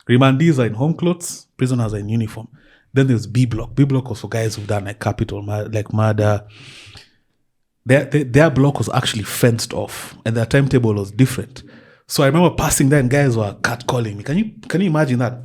Remandees are in home clothes, prisoners are in uniform. Then there's B block. B block was for guys who've done like capital, like murder. Their block was actually fenced off, and their timetable was different. So I remember passing there and guys were catcalling me. Can you imagine that?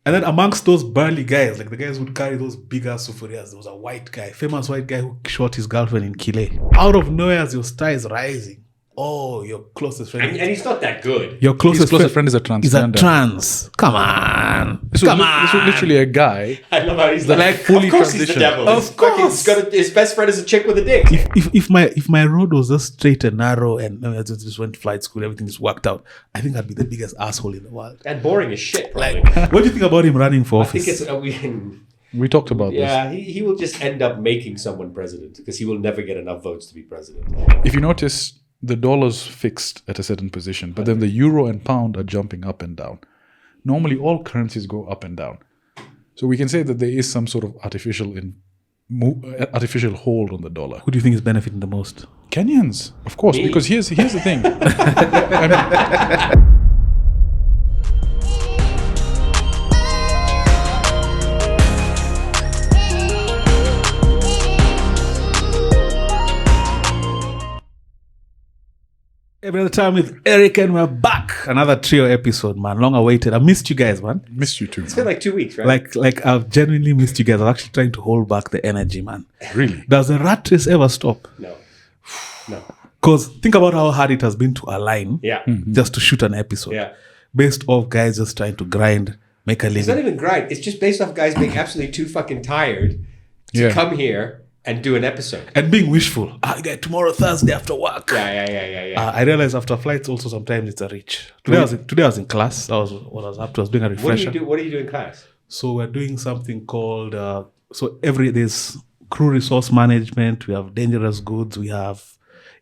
And then amongst those burly guys, like the guys who would carry those big ass sufurias, there was a white guy, famous white guy who shot his girlfriend in Kile. Out of nowhere, as your star is rising. Oh, your closest friend. And he's not that good. Your closest friend is a transgender. Is a trans. Come on. This was literally a guy. I love how he's like fully of course he's the transitioned. devil. Of course. His best friend is a chick with a dick. If my road was just straight and narrow and I just went to flight school, everything just worked out, I think I'd be the biggest asshole in the world. And boring as shit, probably. Like, what do you think about him running for office? I think We talked about this. Yeah, he will just end up making someone president because he will never get enough votes to be president. If you notice, the dollar's fixed at a certain position, but then the euro and pound are jumping up and down. Normally, all currencies go up and down. So we can say that there is some sort of artificial hold on the dollar. Who do you think is benefiting the most? Kenyans, of course, Me? because here's the thing. Every other time with Eric, and we're back. Another trio episode, man. Long awaited. I missed you guys, man. Missed you too. It's been like 2 weeks, right? Like I've genuinely missed you guys. I'm actually trying to hold back the energy, man. Really? Does the rat race ever stop? No. Because think about how hard it has been to align just to shoot an episode. Yeah. Based off guys just trying to grind, make a It's not living. even grind. It's just based off guys being absolutely too fucking tired to come here and do an episode. And being wishful. Tomorrow, Thursday after work. Yeah. I realized after flights also sometimes it's a reach. Today I was in class. That was what I was up to. I was doing a refresher. What do you do in class? So we're doing something called, there's crew resource management, we have dangerous goods, we have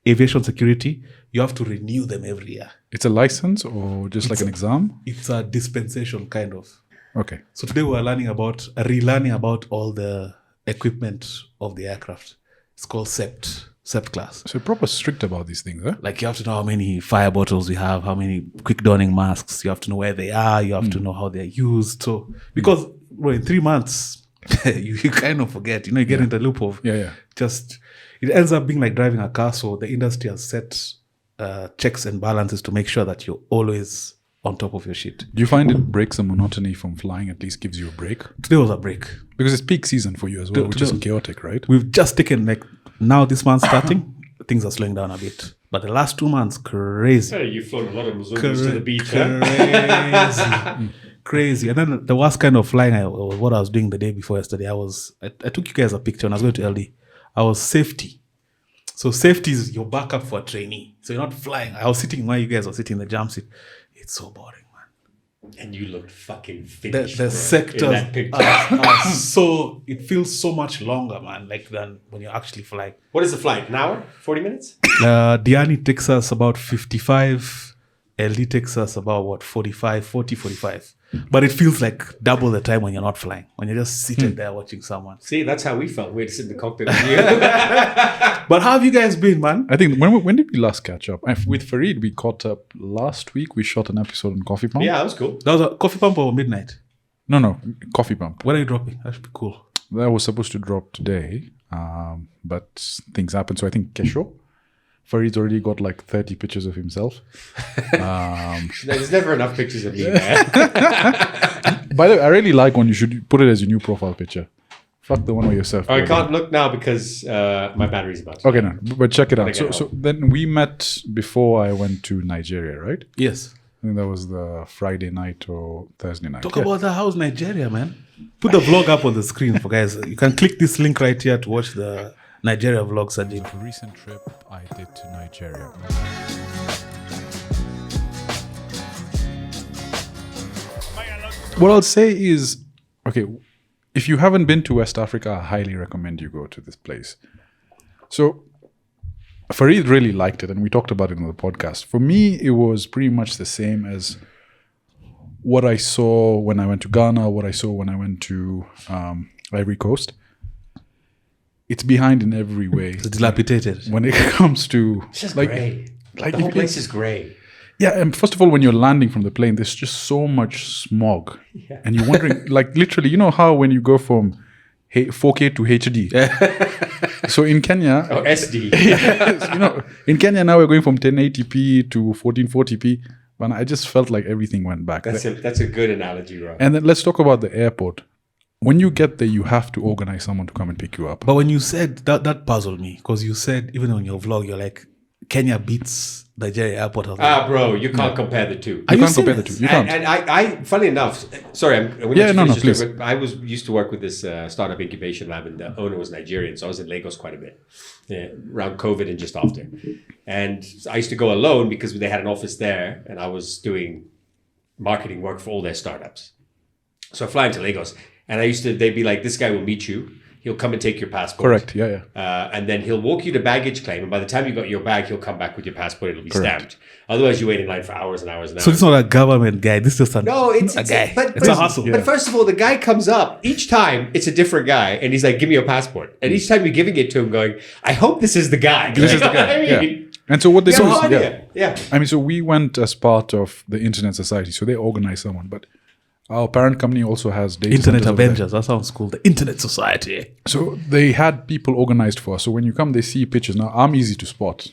aviation security. You have to renew them every year. It's a license or just like an exam? It's a dispensation kind of. Okay. So today we're relearning about all the equipment of the aircraft. It's called SEPT class. So proper strict about these things, eh? Like you have to know how many fire bottles we have, how many quick donning masks. You have to know where they are. You have to know how they're used. So because in 3 months, you kind of forget. You get in the loop of just. It ends up being like driving a car. So the industry has set checks and balances to make sure that you're always on top of your shit. Do you find it breaks the monotony from flying? At least gives you a break? Today was a break. Because it's peak season for you as well, which is chaotic, right? We've just taken now this month starting, things are slowing down a bit. But the last 2 months, crazy. You've flown a lot of Mozambiques to the beach, Crazy. And then the worst kind of flying, what I was doing the day before yesterday, I took you guys a picture when I was going to LD. I was safety. So safety is your backup for a trainee. So you're not flying. I was sitting while you guys were sitting in the jam seat. It's so boring, man. And you looked fucking finished. The sectors in that picture. are so, it feels so much longer, man, than when you're actually flying. What is the flight? An hour? 40 minutes? Diani takes us about 55. LD takes us about 45. But it feels like double the time when you're not flying. When you're just sitting there watching someone. See, that's how we felt. We had to sit in the cockpit with you. But how have you guys been, man? I think, when did we last catch up? With Fareed, we caught up last week. We shot an episode on Coffee Pump. Yeah, that was cool. That was a Coffee Pump or midnight? No, Coffee Pump. When are you dropping? That should be cool. That was supposed to drop today, but things happened. So I think Kesho, Fareed's already got like 30 pictures of himself. There's never enough pictures of me, man. By the way, I really like one. You should put it as your new profile picture. Fuck the one with yourself. I can't look now because my battery's about to Okay, no, but check it out. Okay, So then we met before I went to Nigeria, right? Yes. I think that was the Friday night or Thursday night. Talk about that. How's Nigeria, man? Put the vlog up on the screen for guys. You can click this link right here to watch the Nigeria vlog, Sajid. A recent trip I did to Nigeria. What I'll say is, okay, if you haven't been to West Africa, I highly recommend you go to this place. So Fareed really liked it, and we talked about it on the podcast. For me, it was pretty much the same as what I saw when I went to Ghana, what I saw when I went to Ivory Coast. It's behind in every way. It's dilapidated. When it comes to It's just grey. like the whole place is grey. Yeah, and first of all, when you're landing from the plane, there's just so much smog. Yeah. And you're wondering, like literally, you know how when you go from 4K to HD? So in Kenya... Or SD. Yes, you know, in Kenya now we're going from 1080p to 1440p. But I just felt like everything went back. That's a good analogy, Rob. And then let's talk about the airport. When you get there, you have to organize someone to come and pick you up. But when you said that puzzled me, because you said even on your vlog, you're like, Kenya beats Nigeria airport. Bro, you can't compare the two. You can't compare the two. You can't. And I, funny enough, sorry, please. I used to work with this startup incubation lab, and the owner was Nigerian, so I was in Lagos quite a bit, around COVID and just after. And I used to go alone because they had an office there, and I was doing marketing work for all their startups. So I fly into Lagos, and they'd be like, this guy will meet you. He'll come and take your passport. Correct, yeah. And then he'll walk you to baggage claim. And by the time you got your bag, he'll come back with your passport. It'll be stamped. Otherwise, you wait in line for hours and hours and hours. So it's not a government guy. This is just a guy. It's a hustle. But first of all, the guy comes up. Each time, it's a different guy. And he's like, give me your passport. And each time you're giving it to him going, I hope this is the guy. This is the guy, yeah. And so what they do is... Yeah. I mean, so we went as part of the Internet Society. So they organized someone. But our parent company also has data Internet Avengers. That sounds cool. The Internet Society. So they had people organized for us. So when you come, they see pictures. Now, I'm easy to spot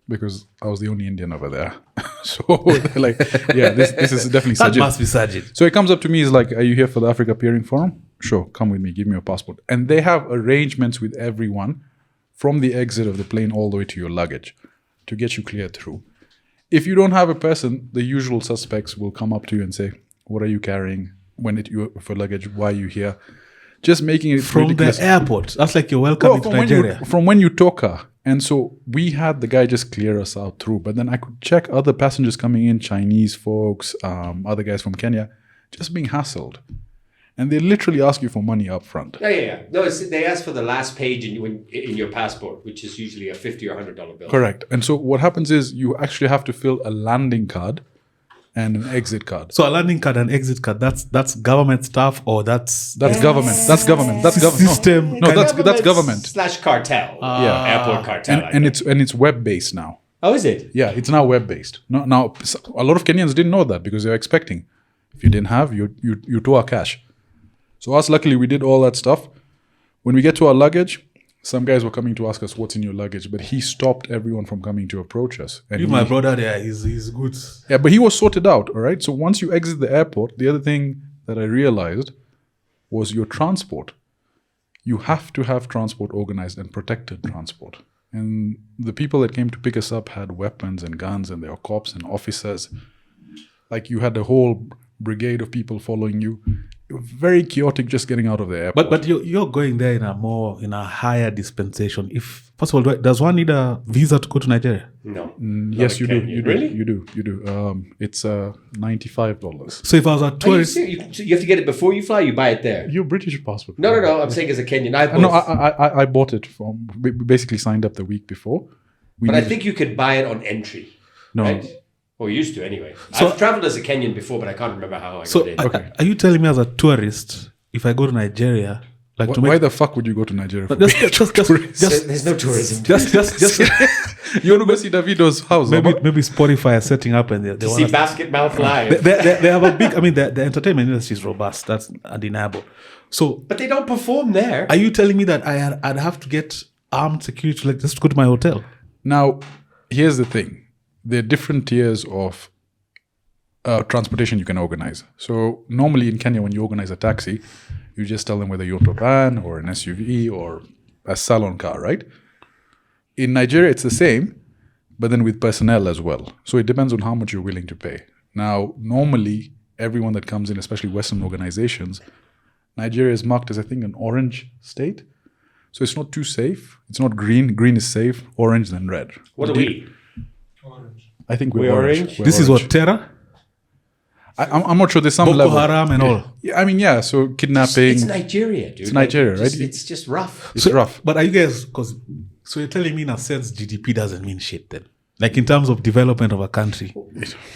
because I was the only Indian over there. So they're like, yeah, this is definitely Sajid. That must be Sajid. So he comes up to me. He's like, are you here for the Africa Peering Forum? Sure, come with me. Give me your passport. And they have arrangements with everyone from the exit of the plane all the way to your luggage to get you cleared through. If you don't have a person, the usual suspects will come up to you and say, what are you carrying for luggage? Why are you here? Just making it from ridiculous. The airport. That's like you're welcome to Nigeria. From when you talk her. And so we had the guy just clear us out through. But then I could check other passengers coming in, Chinese folks, other guys from Kenya, just being hassled. And they literally ask you for money up front. Yeah. No, they ask for the last page in your passport, which is usually a $50 or $100 bill. Correct. And so what happens is you actually have to fill a landing card and an exit card. So a landing card and exit card, that's government stuff, or that's government. That's government. That's government. System. No, that's government. / cartel. Airport cartel. And it's web based now. Oh, is it? Yeah, it's now web based. Now a lot of Kenyans didn't know that because they were expecting. If you didn't have, you tore our cash. So us, luckily, we did all that stuff. When we get to our luggage, some guys were coming to ask us what's in your luggage, but he stopped everyone from coming to approach us. And my brother there, he's good. Yeah, but he was sorted out, all right? So once you exit the airport, the other thing that I realized was your transport. You have to have transport organized and protected transport. And the people that came to pick us up had weapons and guns, and there were cops and officers. Like you had a whole brigade of people following you. It was very chaotic just getting out of the airport. But you're going there in a higher dispensation. If first of all, does one need a visa to go to Nigeria? No. Yes, you do. Really? You do. It's $95. So if I was a tourist, you have to get it before you fly. You buy it there. Your British passport. No. I'm saying as a Kenyan. I bought it from. We basically signed up the week before. But I think you could buy it on entry. No. Right? Or used to anyway. I've traveled as a Kenyan before, but I can't remember how I got in. Okay. Are you telling me as a tourist, if I go to Nigeria, why the fuck would you go to Nigeria? There's no tourism. Just you want to go see Davido's house? Maybe Spotify is setting up and they see Basket Mouth live. They have a big. I mean, the entertainment industry is robust. That's undeniable. So, but they don't perform there. Are you telling me that I'd have to get armed security just to go to my hotel? Now, here's the thing. There are different tiers of transportation you can organize. So normally in Kenya, when you organize a taxi, you just tell them whether you want a van or an SUV or a salon car, right? In Nigeria, it's the same, but then with personnel as well. So it depends on how much you're willing to pay. Now, normally, everyone that comes in, especially Western organizations, Nigeria is marked as, I think, an orange state. So it's not too safe. It's not green. Green is safe. Orange, then red. What are we? Orange. I think we're orange. This is what, terror? I'm not sure. There's some Boko level. Haram and all. Yeah, I mean, yeah. So kidnapping. It's Nigeria, dude. It's Nigeria, right? It's just rough. It's rough. But are you guys, so you're telling me in a sense GDP doesn't mean shit then? Like in terms of development of a country?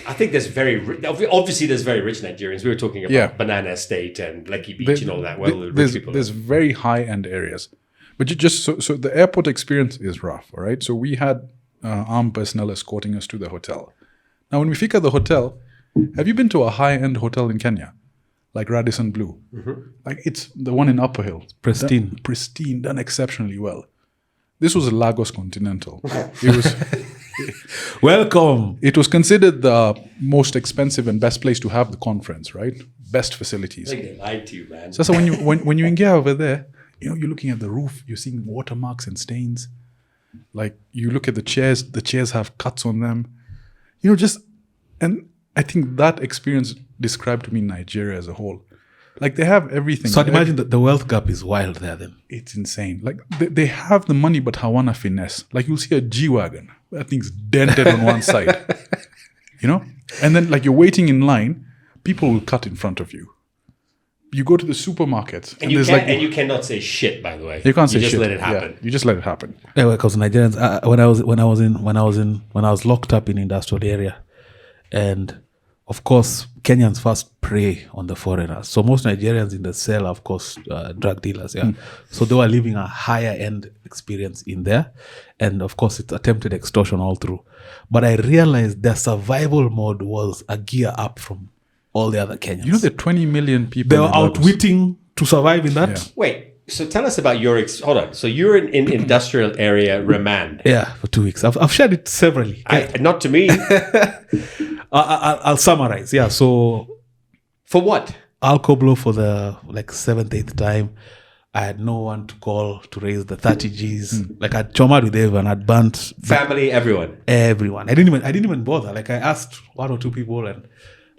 I think there's obviously there's very rich Nigerians. We were talking about Banana Estate and Lekki Beach and all that. There's very high-end areas. But you just so the airport experience is rough, all right? So we had armed personnel escorting us to the hotel. Now, when we figure the hotel, have you been to a high-end hotel in Kenya? Like Radisson Blu? Like it's the one in Upper Hill. Pristine. Pristine, done exceptionally well. This was a Lagos Continental. It was... Welcome. It was considered the most expensive and best place to have the conference, right? Best facilities. I think they lied to you, man. So when you engage over there, you're looking at the roof, you're seeing watermarks and stains. Like you look at the chairs have cuts on them. And I think that experience described to me Nigeria as a whole. Like they have everything. So I'd imagine that the wealth gap is wild there then. It's insane. Like they have the money, but Hawana finesse. Like you'll see a G-Wagon. That thing's dented on one side. And then like you're waiting in line, people will cut in front of you. You go to the supermarket. And you cannot say shit, by the way. You can't say shit. shit. You just let it happen. Yeah, you just let it happen. Yeah, because Nigerians, when I was locked up in industrial area, and of course, Kenyans first prey on the foreigners. So most Nigerians in the cell, are, of course, drug dealers. Yeah. So they were living a higher end experience in there. And of course, it's attempted extortion all through. But I realized their survival mode was a gear up from all the other Kenyans. The 20 million people. They were outwitting to survive in that. Yeah. Wait, so tell us about your... hold on. So you're in industrial area Remand. Yeah, for 2 weeks. I've shared it severally. Not to me. I'll summarize. Yeah, so... For what? Alcoblo for the 7th, 8th time. I had no one to call to raise the 30 Gs. Like I'd chomed with everyone. I'd burnt family, everyone. I didn't even bother. Like I asked 1 or 2 people and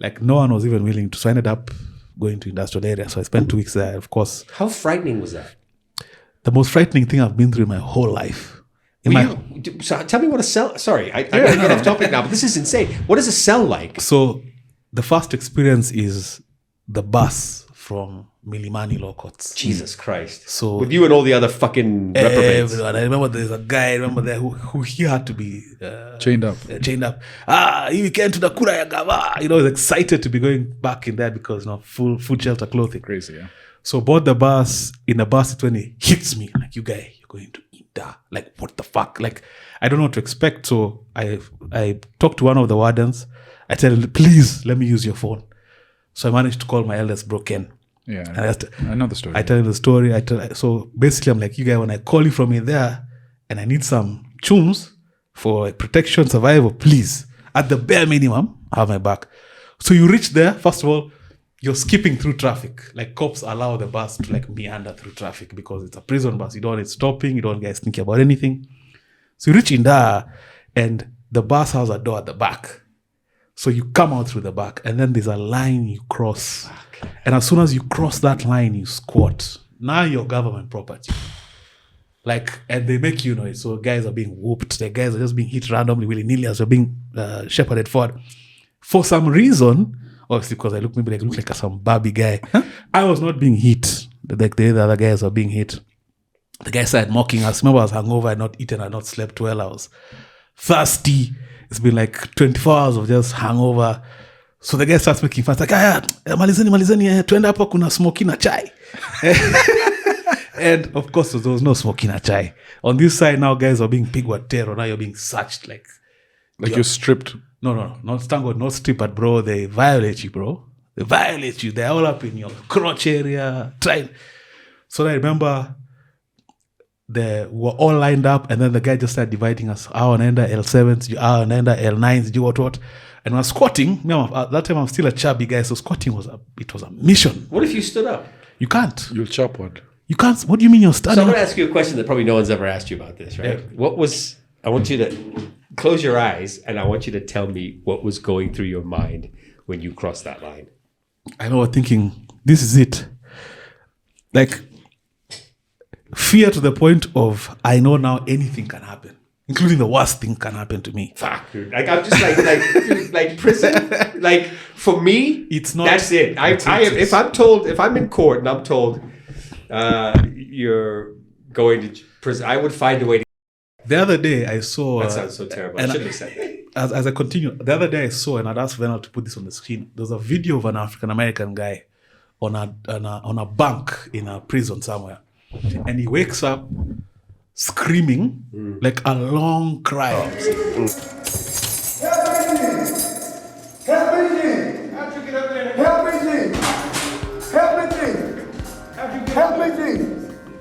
like no one was even willing to. So I ended up going to industrial area. So I spent 2 weeks there. Of course. How frightening was that? The most frightening thing I've been through in my whole life. So tell me what a cell... Sorry, I gotta get off topic now, but this is insane. What is a cell like? So the first experience is the bus from Milimani Law Courts. Jesus Christ. So with you and all the other fucking reprobates. Everyone. I remember there's a guy, there who he had to be chained up. He came to the Kura ya Gava. He was excited to be going back in there because full food, shelter, clothing. Crazy, yeah. So board the bus. In the bus, it's when he hits me. Like, you guy, you're going to Inda. Like, what the fuck? Like, I don't know what to expect. So I talked to one of the wardens. I tell him, please, let me use your phone. So I managed to call my eldest bro, Ken. Yeah, I know the story. I tell him the story. So basically, I'm like, you guy, when I call you from in there and I need some chums for protection, survival, please, at the bare minimum, have my back. So you reach there, first of all, you're skipping through traffic. Like cops allow the bus to meander through traffic because it's a prison bus. You don't need stopping. You don't get thinking about anything. So you reach in there and the bus has a door at the back. So you come out through the back and then there's a line you cross. And as soon as you cross that line, you squat. Now you're government property. And they make you noise. So guys are being whooped. The guys are just being hit randomly, willy-nilly as they're being shepherded forward. For some reason, obviously because I look like some Barbie guy, I was not being hit. The other guys were being hit. The guy started mocking us. Remember, I was hungover, I had not eaten, I had not slept well. I was thirsty. It's been 24 hours of just hangover. So the guy starts making fun. It's malizeni, tuenda hapa kuna smoky na chai. And of course, there was no smoky na chai. On this side now, guys are being pigwatero. Now you're being searched. Like you're stripped. No, not stango, not stripped, but bro, they violate you, bro. They violate you. They're all up in your crotch area. So I remember they were all lined up, and then the guy just started dividing us. Our anaenda L7s, our anaenda L9s, what. And I was squatting. That time I'm still a chubby guy, so squatting was a mission. What if you stood up? You can't. You'll chop what? You can't. What do you mean you're standing? So I'm going to ask you a question that probably no one's ever asked you about this, right? Yeah. I want you to close your eyes, and I want you to tell me what was going through your mind when you crossed that line. I remember thinking, this is it. Fear to the point of, I know now anything can happen, including the worst thing can happen to me. Fuck, dude. I'm just like prison. For me, it's not. That's it. If I'm in court and I'm told you're going to prison, I would find a way to. The other day I saw. That sounds so terrible. I shouldn't have said that. As I continue, the other day I saw, and I'd asked Venal to put this on the screen. There's a video of an African American guy on a bunk in a prison somewhere. And he wakes up screaming like a long cry.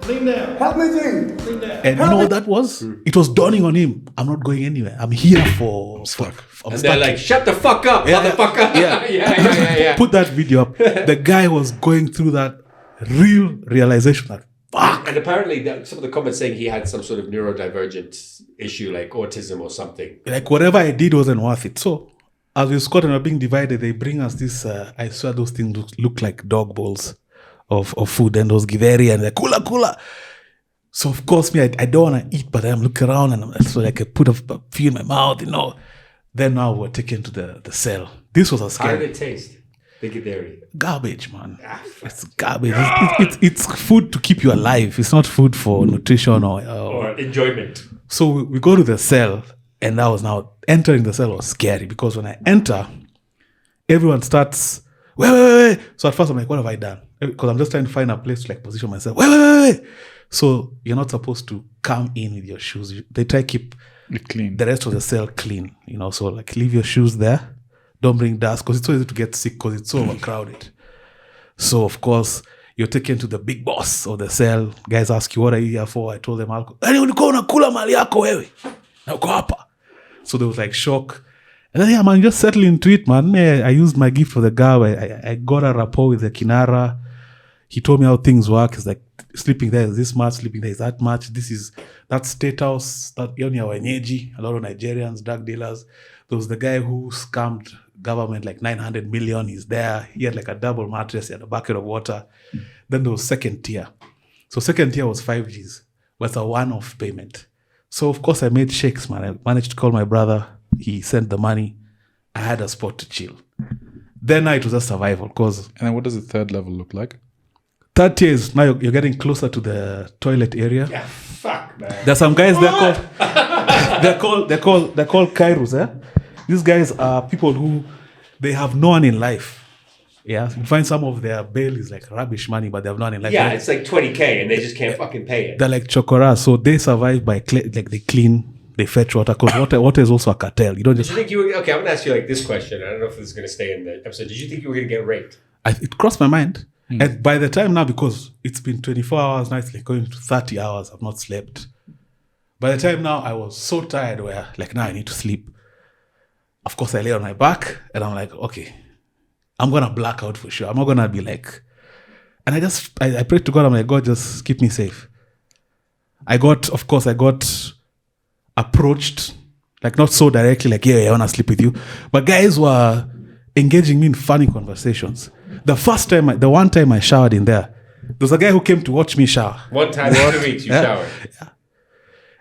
Clean there. Help me thing. Clean there. And you know what that was? It was dawning on him. I'm not going anywhere. I'm here for. I'm And stuck. they're like, shut the fuck up, motherfucker. Yeah. yeah. Put that video up. The guy was going through that real realization that fuck. And apparently, some of the comments saying he had some sort of neurodivergent issue, like autism or something. Like whatever I did wasn't worth it. So as we Scott and are being divided, they bring us this. I swear those things look like dog bowls of food, and those githeri and the kula. So of course me, I don't want to eat, but I'm looking around and so like I put a few in my mouth, you know. Then now we're taken to the cell. This was a How scary. did it taste? The githeri. Garbage, man. It's garbage. It's food to keep you alive. It's not food for nutrition Or enjoyment. So we go to the cell, and that was now entering the cell was scary because when I enter, everyone starts wait. So at first I'm like, what have I done? Because I'm just trying to find a place to like position myself. Wait. So you're not supposed to come in with your shoes. They try to keep It clean. the rest of the cell clean, you know. So like leave your shoes there. Don't bring dust because it's so easy to get sick because it's so overcrowded. So of course you're taken to the big boss of the cell. Guys ask you, what are you here for? I told them, ulikuwa unakula mali yako wewe na uko hapa. So there was like shock. And then, yeah, man, just settle into it, man. I used my gift for the guy. I got a rapport with the Kinara. He told me how things work. It's like sleeping there is this much, sleeping there is that much. This is that state house, that wenyeji, a lot of Nigerians, drug dealers. There was the guy who scammed government like 900 million. He's there. He had like a double mattress. He had a bucket of water. Then there was second tier. So second tier was 5 Gs. But it's a one-off payment. So of course I made shakes, man. I managed to call my brother. He sent the money. I had a spot to chill. Then it was a survival because. And then what does the third level look like? Third tier is now you're getting closer to the toilet area. Yeah, fuck, man. There's some guys they're called Kairos, eh? These guys are people who they have no one in life. Yeah, you find some of their bail is like rubbish money, but they have no one in life. Yeah, it's like 20K and they just can't fucking pay it. They're like chokora, so they survive by like they clean, they fetch water because water is also a cartel. You don't just. Did you think you were okay? I'm gonna ask you like this question. I don't know if this is gonna stay in the episode. Did you think you were gonna get raped? It crossed my mind. And by the time now, because it's been 24 hours now, it's like going to 30 hours. I've not slept. By the time now, I was so tired where like now I need to sleep. Of course, I lay on my back and I'm like, okay, I'm gonna black out for sure. I'm not gonna be like, and I prayed to God. I'm like, God, just keep me safe. I got approached, like not so directly, like, yeah, I wanna sleep with you, but guys were engaging me in funny conversations. The one time I showered in there was a guy who came to watch me shower. One time in 2 weeks you showered. Yeah.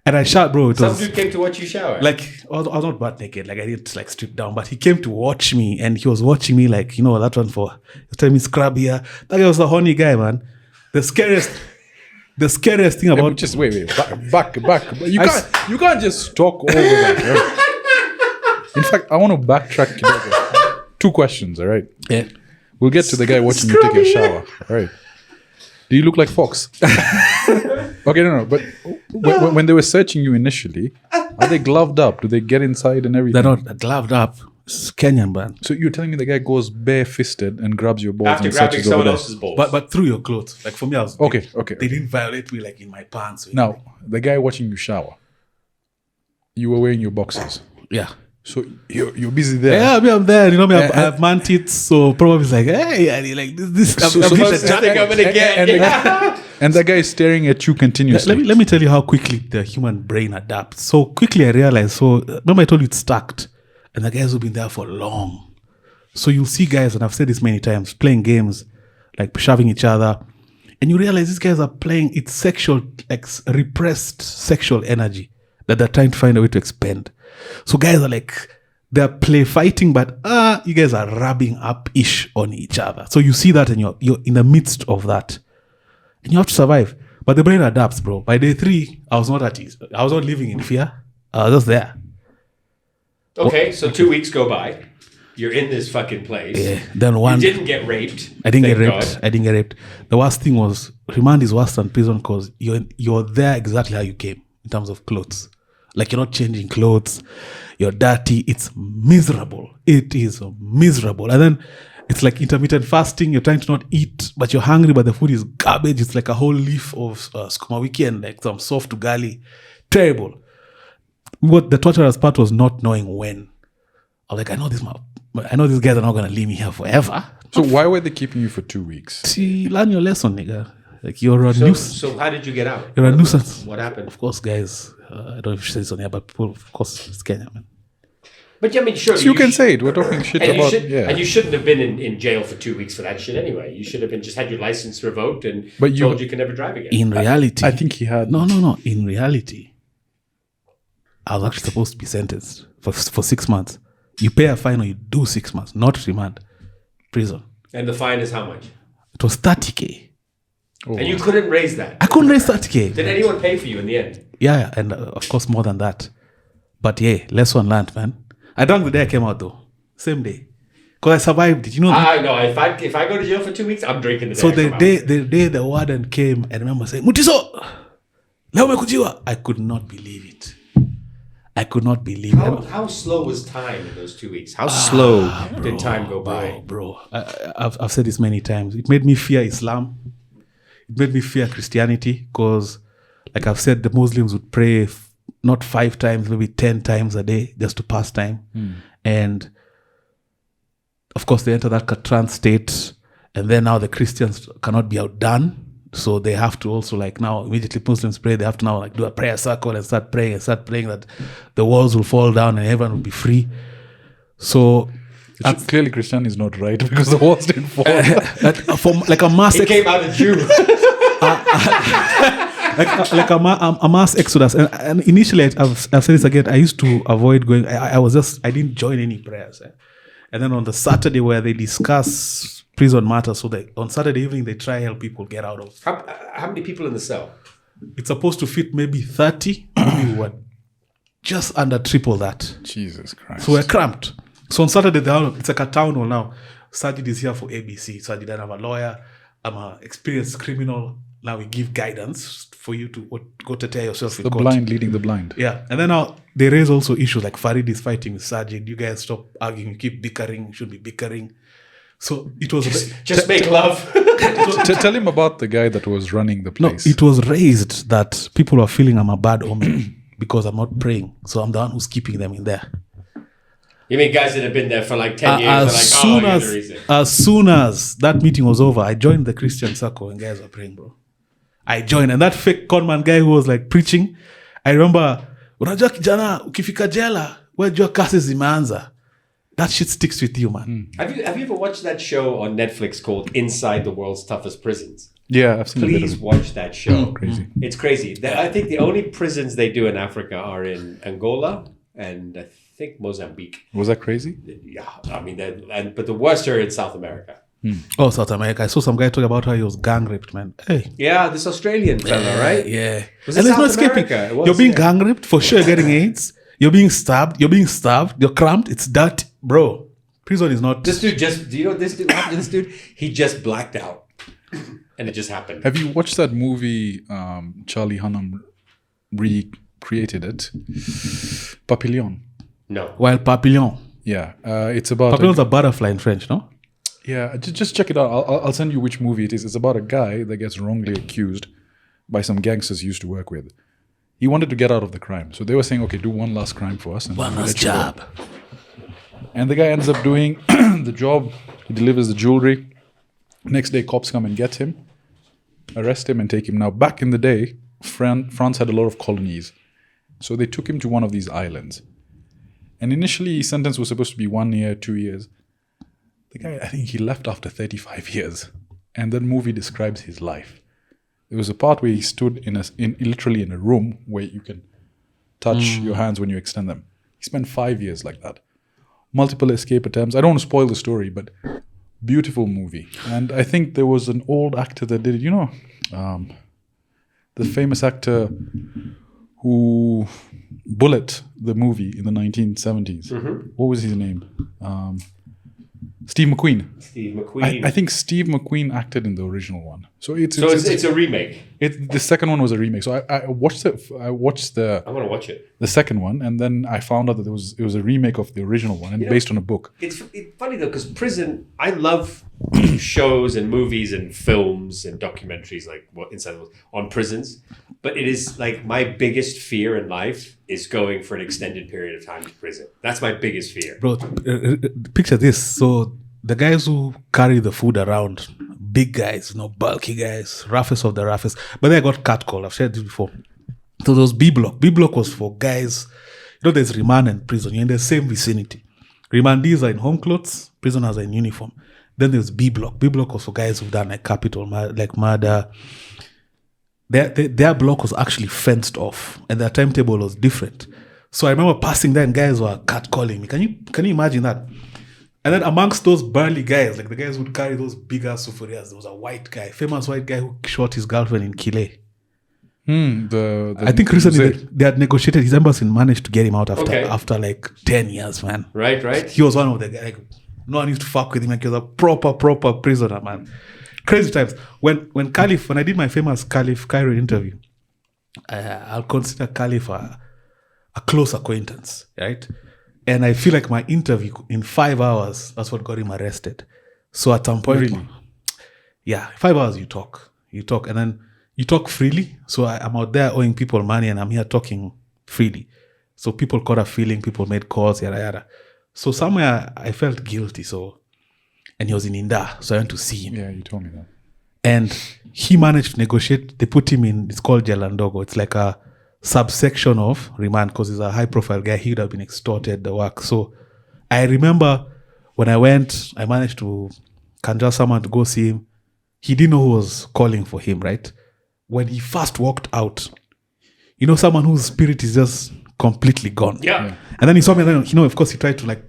And I showered, bro. Some dude came to watch you shower. Like, I was not butt naked. Like, I didn't like strip down, but he came to watch me, and he was watching me like, you know, that one for telling me scrub here. That guy was a horny guy, man. The scariest thing about Just wait, back. You can't just talk over that. Right? In fact, I want to backtrack. 2 questions, all right? Yeah. We'll get to the guy watching you take a shower. All right. Do you look like Fox? Okay, no. But when they were searching you initially, are they gloved up? Do they get inside and everything? They're not gloved up. It's Kenyan, man. So you're telling me the guy goes bare-fisted and grabs your balls After and grabbing searches someone over there? else's balls. But through your clothes. Like for me, I was Okay. They didn't violate me like in my pants. Or Now, the guy watching you shower, you were wearing your boxers. yeah. So you're busy there. Yeah, I'm there. You know me, I have man tits, so probably it's like, hey, and he like this. So I'm that's the the thing I'm gonna get. And the guy is staring at you continuously. Let me tell you how quickly the human brain adapts. So quickly I realized. So remember I told you it's stacked, and the guys have been there for long. So you'll see guys, and I've said this many times, playing games, like shoving each other, and you realize these guys are playing. It's sexual, like repressed sexual energy that they're trying to find a way to expend. So guys are like, they're play fighting, but you guys are rubbing up-ish on each other. So you see that, and you're in the midst of that. And you have to survive. But the brain adapts, bro. By day 3, I was not at ease. I was not living in fear. I was just there. Okay, so 2 weeks go by. You're in this fucking place. Yeah. Then one. You didn't get raped. I didn't get thank raped. God. I didn't get raped. The worst thing was, remand is worse than prison because you're there exactly how you came in terms of clothes. Like you're not changing clothes. You're dirty. It's miserable. It is miserable. And then It's like intermittent fasting. You're trying to not eat, but you're hungry, but the food is garbage. It's like a whole leaf of sukuma wiki and like some soft ugali. Terrible. What the torturous part was not knowing when. I was like, I know these guys are not going to leave me here forever. So why were they keeping you for 2 weeks? See, learn your lesson, nigga. Like, you're a nuisance. So how did you get out? You're a nuisance. What happened? Of course, guys. I don't know if you say this on here, but people, of course, it's Kenya, man. But I mean, surely So you can say it. We're talking shit about... And you shouldn't have been in jail for 2 weeks for that shit anyway. You should have been just had your license revoked and told you can never drive again. In reality... I think he had... No. In reality, I was actually supposed to be sentenced for 6 months. You pay a fine or you do 6 months, not remand, prison. And the fine is how much? It was 30K. Oh. And you couldn't raise that? I couldn't raise 30K. Did anyone pay for you in the end? Yeah, and of course more than that. But yeah, lesson learned, man. I drank the day I came out though. Same day. Because I survived it. You know. I know. If I go to jail for 2 weeks, I'm drinking the day. So the day the warden came, I remember saying, Mutiso, leo umekujiwa. I could not believe it. I could not believe it. How slow was time in those 2 weeks? How slow did time go by? Bro, I've said this many times. It made me fear Islam. It made me fear Christianity because, like I've said, the Muslims would pray not 5 times, maybe 10 times a day just to pass time. And of course, they enter that trance state. And then now the Christians cannot be outdone. So they have to also now immediately Muslims pray. They have to now do a prayer circle and start praying that the walls will fall down and everyone will be free. So clearly Christianity is not right because the walls didn't fall. From like a mass... It came out of Jew. like a mass exodus. And initially, I've said this again, I used to avoid going. I didn't join any prayers. And then on the Saturday where they discuss prison matters, so on Saturday evening, they try help people get out of. How many people in the cell? It's supposed to fit maybe 30. Maybe what? Just under triple that. Jesus Christ. So we're cramped. So on Saturday, it's like a town hall now. Sajid is here for ABC. Sajid, I'm a lawyer. I'm an experienced criminal. Now we give guidance for you to go to tear yourself in the court. Blind leading the blind. Yeah. And then now they raise also issues like Fareed is fighting with Sajid. You guys stop arguing. You keep bickering. You should be bickering. So it was... Just make love. Tell him about the guy that was running the place. No, it was raised that people are feeling I'm a bad omen because I'm not praying. So I'm the one who's keeping them in there. You mean guys that have been there for like 10 years? As soon as that meeting was over, I joined the Christian circle and guys were praying, bro. I joined. And that fake conman guy who was like preaching, I remember, unajua kijana, ukifika jela, wajua kasi zimeanza. That shit sticks with you, man. Have you ever watched that show on Netflix called Inside the World's Toughest Prisons? Yeah, I've seen Please watch that show. Crazy. It's crazy. I think the only prisons they do in Africa are in Angola and I think Mozambique. Was that crazy? Yeah, I mean, but the worst are in South America. Oh, South America. I saw some guy talk about how he was gang raped, man. Hey. Yeah, this Australian fella, right? Yeah. Was it South America? You're being gang raped, for sure you're getting AIDS. You're being stabbed. You're cramped. It's dirty. Bro, prison is not... This dude do you know what this dude happened to this dude? He just blacked out. And it just happened. Have you watched that movie, Charlie Hunnam recreated it? Papillon. No. Wild Papillon. Yeah. It's about... Papillon's a butterfly in French, no? Yeah, just check it out. I'll send you which movie it is. It's about a guy that gets wrongly accused by some gangsters he used to work with. He wanted to get out of the crime. So they were saying, okay, do one last crime for us. And one last job. And the guy ends up doing the job. He delivers the jewelry. Next day, cops come and get him, arrest him and take him. Now, back in the day, France had a lot of colonies. So they took him to one of these islands. And initially, his sentence was supposed to be 1 year, 2 years. The guy, I think he left after 35 years. And that movie describes his life. There was a part where he stood literally in a room where you can touch your hands when you extend them. He spent 5 years like that. Multiple escape attempts. I don't want to spoil the story, but beautiful movie. And I think there was an old actor that did it. You know, the famous actor who Bullet, the movie in the 1970s. Mm-hmm. What was his name? Steve McQueen. Steve McQueen. I think Steve McQueen acted in the original one. So it's a remake. The second one was a remake. So I watched I want to watch it. The second one, and then I found out that it was a remake of the original one and based on a book. It's funny though, because prison. I love shows and movies and films and documentaries like on prisons, but it is like my biggest fear in life is going for an extended period of time to prison. That's my biggest fear. Bro, picture this. So the guys who carry the food around, big guys, bulky guys, roughest of the roughest, but they got catcalled. I've shared this before. So there was B block. B block was for guys. There's remand and prison. You're in the same vicinity. Remandees are in home clothes. Prisoners are in uniform. Then there's B block. B block was for guys who've done like capital, like murder. Their block was actually fenced off, and their timetable was different. So I remember passing there, and guys were catcalling me. Can you imagine that? And then amongst those burly guys, like the guys who'd carry those big ass sufurias, there was a white guy, famous white guy who shot his girlfriend in Kile. I think recently they had negotiated. His embassy managed to get him out after like 10 years, man. Right. He was one of the guys. Like, no one used to fuck with him. Like he was a proper prisoner, man. Crazy times. When I did my famous Caliph Cairo interview, I'll consider Caliph a close acquaintance, right? And I feel like my interview in 5 hours, that's what got him arrested. So at some point, really? Yeah, 5 hours you talk, and then you talk freely. So I'm out there owing people money, and I'm here talking freely. So people caught a feeling, people made calls, yada yada. So somewhere I felt guilty. And he was in Inda, so I went to see him. Yeah, you told me that. And he managed to negotiate. They put him in. It's called Jalandogo. It's like a subsection of remand because he's a high-profile guy. He would have been extorted the work. So I remember when I went, I managed to conjure someone to go see him. He didn't know who was calling for him, right? When he first walked out, someone whose spirit is just completely gone. Yeah. And then he saw me, and then, of course, he tried to like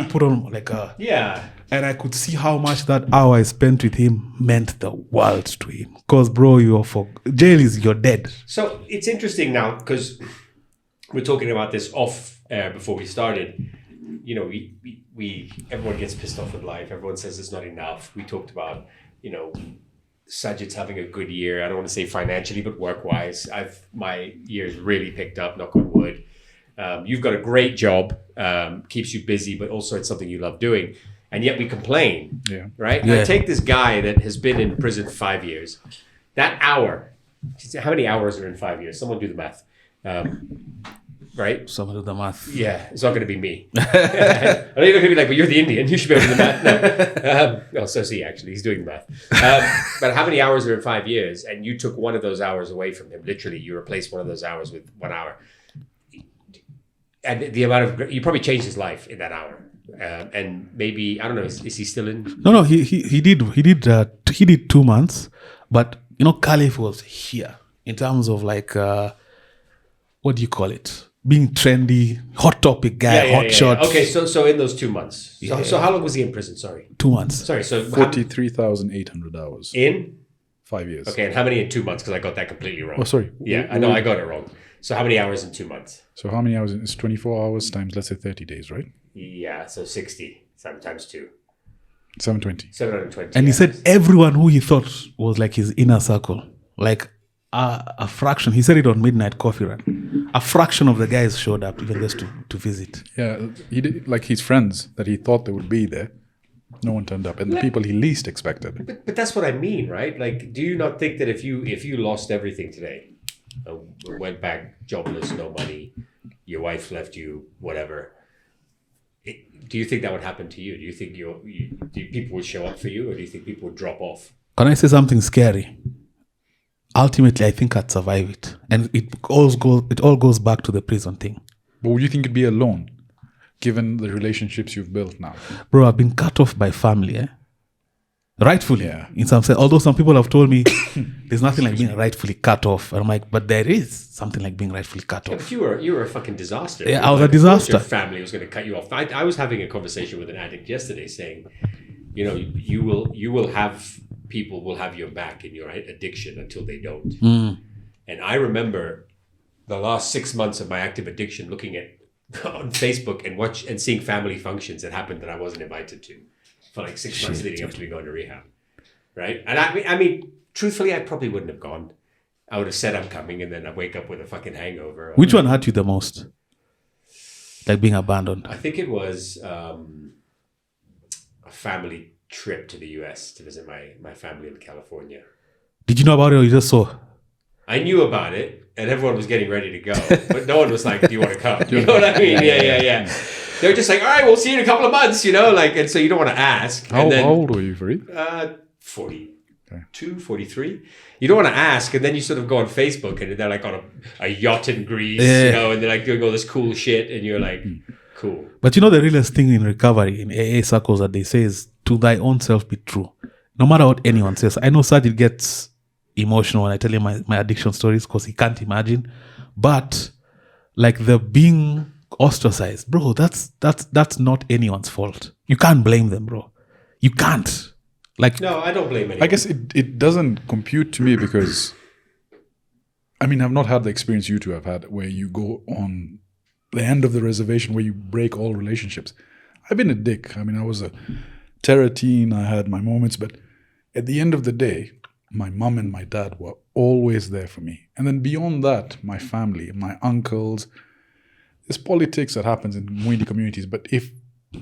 put on like a... Yeah. And I could see how much that hour I spent with him meant the world to him. Because, bro, jail is you're dead. So it's interesting now because we're talking about this off air before we started. We everyone gets pissed off with life. Everyone says it's not enough. We talked about, Sajid's having a good year. I don't want to say financially, but work-wise. My year's really picked up, knock on wood. You've got a great job, keeps you busy, but also it's something you love doing. And yet we complain, right? Yeah. I take this guy that has been in prison for 5 years. That hour, how many hours are in 5 years? Someone do the math, right? Someone do the math. Yeah, it's not going to be me. I know you're going to be like, but you're the Indian. You should be able to do the math. No, so is he actually. He's doing the math. But how many hours are in 5 years? And you took one of those hours away from him. Literally, you replaced one of those hours with 1 hour. And the amount of, you probably changed his life in that hour. And maybe I don't know. Is he still in? No. He did 2 months, but Caliph was here in terms of like what do you call it? Being trendy, hot topic guy, hot shot. Okay, so in those 2 months. So how long was he in prison? Sorry, 2 months. Sorry, so 43,800 hours in 5 years. Okay, and how many in 2 months? Because I got that completely wrong. Oh, sorry. Yeah, I know I got it wrong. So how many hours in 2 months? So how many hours? It's 24 hours times, let's say 30 days, right? Yeah, so 60 times 2. 720. 720. And he said everyone who he thought was like his inner circle, like a fraction. He said it on Midnight Coffee Run. A fraction of the guys showed up even just to visit. Yeah, he did, like his friends that he thought they would be there. No one turned up, and the people he least expected. But that's what I mean, right? Like, do you not think that if you lost everything today, went back jobless, no money, your wife left you, whatever, do you think that would happen to you? Do you think do people would show up for you, or do you think people would drop off? Can I say something scary? Ultimately, I think I'd survive it, and it all goes back to the prison thing. But would you think you'd be alone, given the relationships you've built now? Bro, I've been cut off by family, rightfully, yeah. In some sense. Although some people have told me there's nothing like being rightfully cut off. And I'm like, but there is something like being rightfully cut off. But you were a fucking disaster. Yeah, I was a disaster. Your family was going to cut you off. I was having a conversation with an addict yesterday saying, you will have people will have your back in your addiction until they don't. And I remember the last 6 months of my active addiction looking at on Facebook and seeing family functions that happened that I wasn't invited to. for like 6 months leading up to me going to rehab. Right? And I mean, truthfully, I probably wouldn't have gone. I would have said I'm coming, and then I wake up with a fucking hangover. Which one hurt you the most? Like being abandoned? I think it was a family trip to the US to visit my family in California. Did you know about it or you just saw? I knew about it, and everyone was getting ready to go, but no one was like, "Do you want to come?" You know what I mean? Yeah. They're just like, "All right, we'll see you in a couple of months," you know, like, and so you don't want to ask. How old were you, Fareed? 42, 43. You don't want to ask, and then you sort of go on Facebook, and they're like on a yacht in Greece, you know, and they're like doing all this cool shit, and you're like, cool. But you know the realest thing in recovery, in AA circles that they say is, to thy own self be true. No matter what anyone says. I know Sajid gets emotional when I tell him my addiction stories because he can't imagine. But like the being ostracized, bro, that's not anyone's fault. You can't blame them, bro. You can't. Like, no, I don't blame anyone. I guess it doesn't compute to me because, I mean, I've not had the experience you two have had where you go on the end of the reservation where you break all relationships. I've been a dick. I mean, I was a terror teen. I had my moments. But at the end of the day, my mom and my dad were always there for me. And then beyond that, my family, my uncles. There's politics that happens in MWANGI communities. But if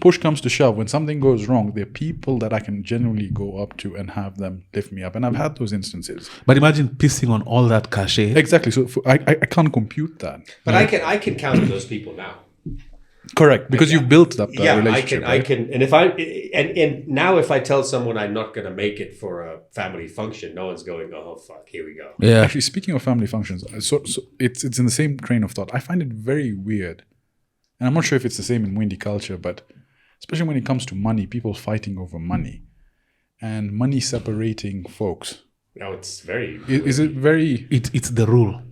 push comes to shove, when something goes wrong, there are people that I can genuinely go up to and have them lift me up. And I've had those instances. But imagine pissing on all that cachet. Exactly. So I can't compute that. But I can count on those people now. Correct. Because you've built up that relationship. I can. And and now if I tell someone I'm not going to make it for a family function, no one's going, oh, fuck, here we go. Yeah. Actually, speaking of family functions, so it's in the same train of thought. I find it very weird. And I'm not sure if it's the same in MWANGI culture, but especially when it comes to money, people fighting over money and money separating folks. No, it's very... Is it very... It's the rule.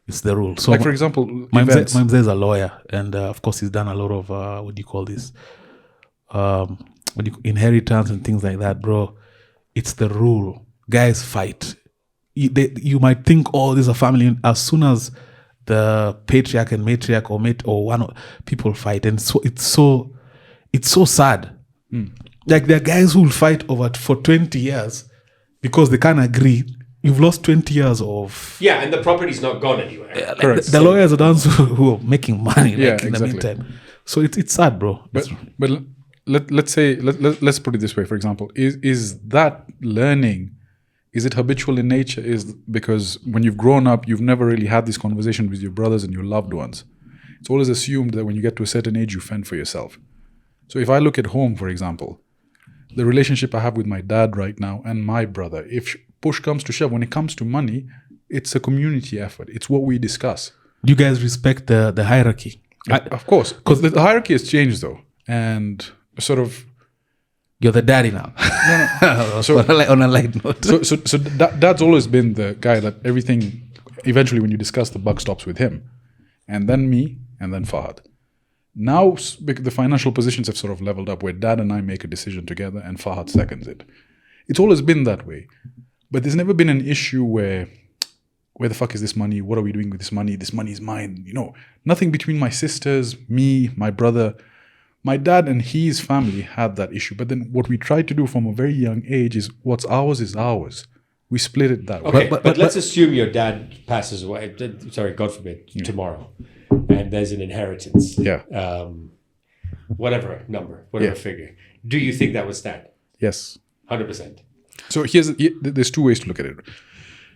It's the rule. So, like, for example, my mzee is a lawyer, and of course he's done a lot of, what do you call this? Inheritance and things like that, bro. It's the rule. Guys fight. You might think, oh, this is a family. As soon as the patriarch and matriarch or mate or one people fight, and so it's so sad. Like there are guys who will fight for 20 years because they can't agree. You've lost 20 years of... Yeah, and the property's not gone anywhere. Yeah, like the lawyers are the ones who are making money in the meantime. So it's sad, bro. But let's put it this way, for example. Is that learning, is it habitual in nature? Is because when you've grown up, you've never really had this conversation with your brothers and your loved ones. It's always assumed that when you get to a certain age, you fend for yourself. So if I look at home, for example, the relationship I have with my dad right now and my brother, if push comes to shove, when it comes to money, it's a community effort. It's what we discuss. Do you guys respect the hierarchy? Of course. Because the hierarchy has changed, though. And sort of... You're the daddy now. No. So, on a light note. So dad's always been the guy that everything... Eventually, when you discuss, the buck stops with him. And then me, and then Fahad. Now, the financial positions have sort of leveled up where dad and I make a decision together and Fahad seconds it. It's always been that way. But there's never been an issue where the fuck is this money? What are we doing with this money? This money is mine. You know, nothing between my sisters, me, my brother. My dad and his family had that issue. But then what we tried to do from a very young age is what's ours is ours. We split it that way. Okay, but let's assume your dad passes away. Sorry, God forbid, tomorrow. And there's an inheritance. Yeah. Whatever number, whatever figure. Do you think that would stand? Yes. 100%. So there's two ways to look at it.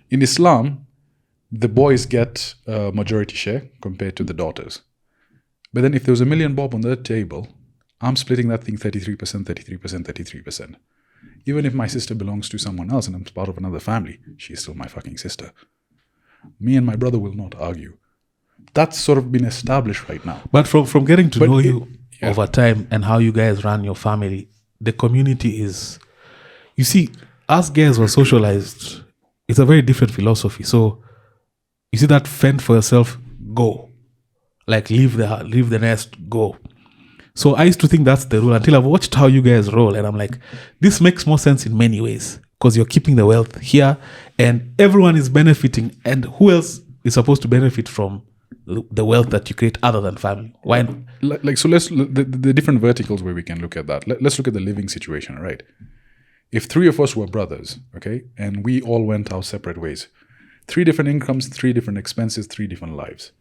In Islam, the boys get a majority share compared to the daughters. But then if there was $1 million bob on the table, I'm splitting that thing 33%, 33%, 33%. Even if my sister belongs to someone else and I'm part of another family, she's still my fucking sister. Me and my brother will not argue. That's sort of been established right now. But from getting to know you over time and how you guys run your family, the community is... You see, us guys were socialized. It's a very different philosophy. So, you see that fend for yourself, go. Like, leave the nest, go. So, I used to think that's the rule until I've watched how you guys roll. And I'm like, this makes more sense in many ways. Because you're keeping the wealth here and everyone is benefiting. And who else is supposed to benefit from the wealth that you create other than family? Why? So let's the different verticals where we can look at that. Let's look at the living situation, right? If 3 of us were brothers, okay, and we all went our separate ways, 3 different incomes, 3 different expenses, 3 different lives.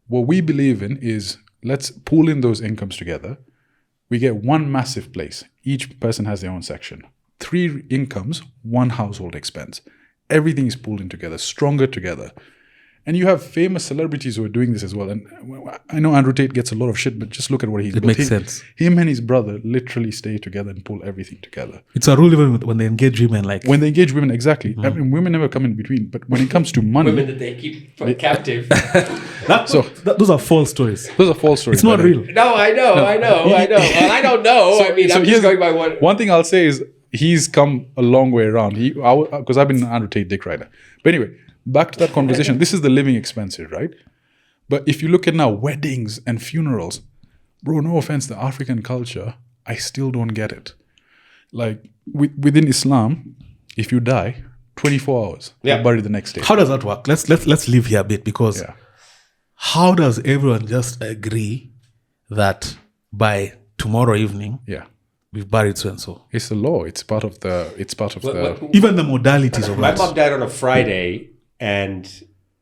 What we believe in is let's pool in those incomes together. We get one massive place. Each person has their own section. 3 incomes, 1 household expense. Everything is pooled in together, stronger together. And you have famous celebrities who are doing this as well. And I know Andrew Tate gets a lot of shit, but just look at what he's doing. It makes sense. Him and his brother literally stay together and pull everything together. It's a rule even when they engage women. When they engage women, exactly. I mean, women never come in between. But when it comes to money... Women that they keep captive. Those are false stories. Those are false stories. It's not real. No, I know. Well, I don't know. I'm just going by what... One thing I'll say is he's come a long way around. Because I've been an Andrew Tate dick rider. But anyway... Back to that conversation. This is the living expenses, right? But if you look at now weddings and funerals, bro, no offense, the African culture, I still don't get it. Like within Islam, if you die, 24 hours, you're buried the next day. How does that work? Let's live here a bit, because how does everyone just agree that by tomorrow evening, we've buried so and so? It's the law. It's part of the. Even the modalities of it. My mom died on a Friday. And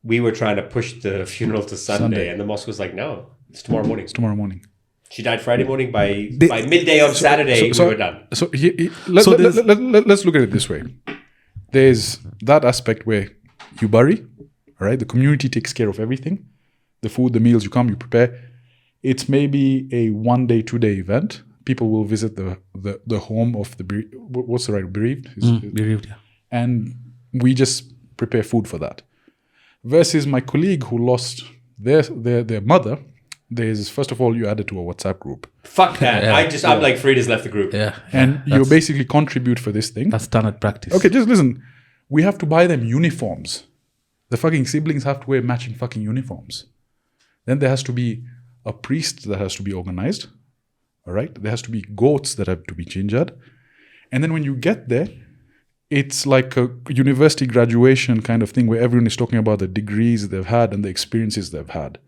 we were trying to push the funeral to Sunday. And the mosque was like, no, it's tomorrow morning. It's tomorrow morning. She died Friday morning. By midday on Saturday, we were done. So let's look at it this way. There's that aspect where you bury, all right? The community takes care of everything. The food, the meals, you come, you prepare. It's maybe a 1 day, 2 day event. People will visit the home of the what's the right, bereaved? Bereaved, yeah. And we just prepare food for that. Versus my colleague who lost their mother, there's, first of all, you add it to a WhatsApp group. Fuck that. I'm like, Fareed has left the group. Yeah. And you basically contribute for this thing. That's standard practice. Okay, just listen. We have to buy them uniforms. The fucking siblings have to wear matching fucking uniforms. Then there has to be a priest that has to be organized. All right? There has to be goats that have to be gingered. And then when you get there, it's like a university graduation kind of thing where everyone is talking about the degrees they've had and the experiences they've had.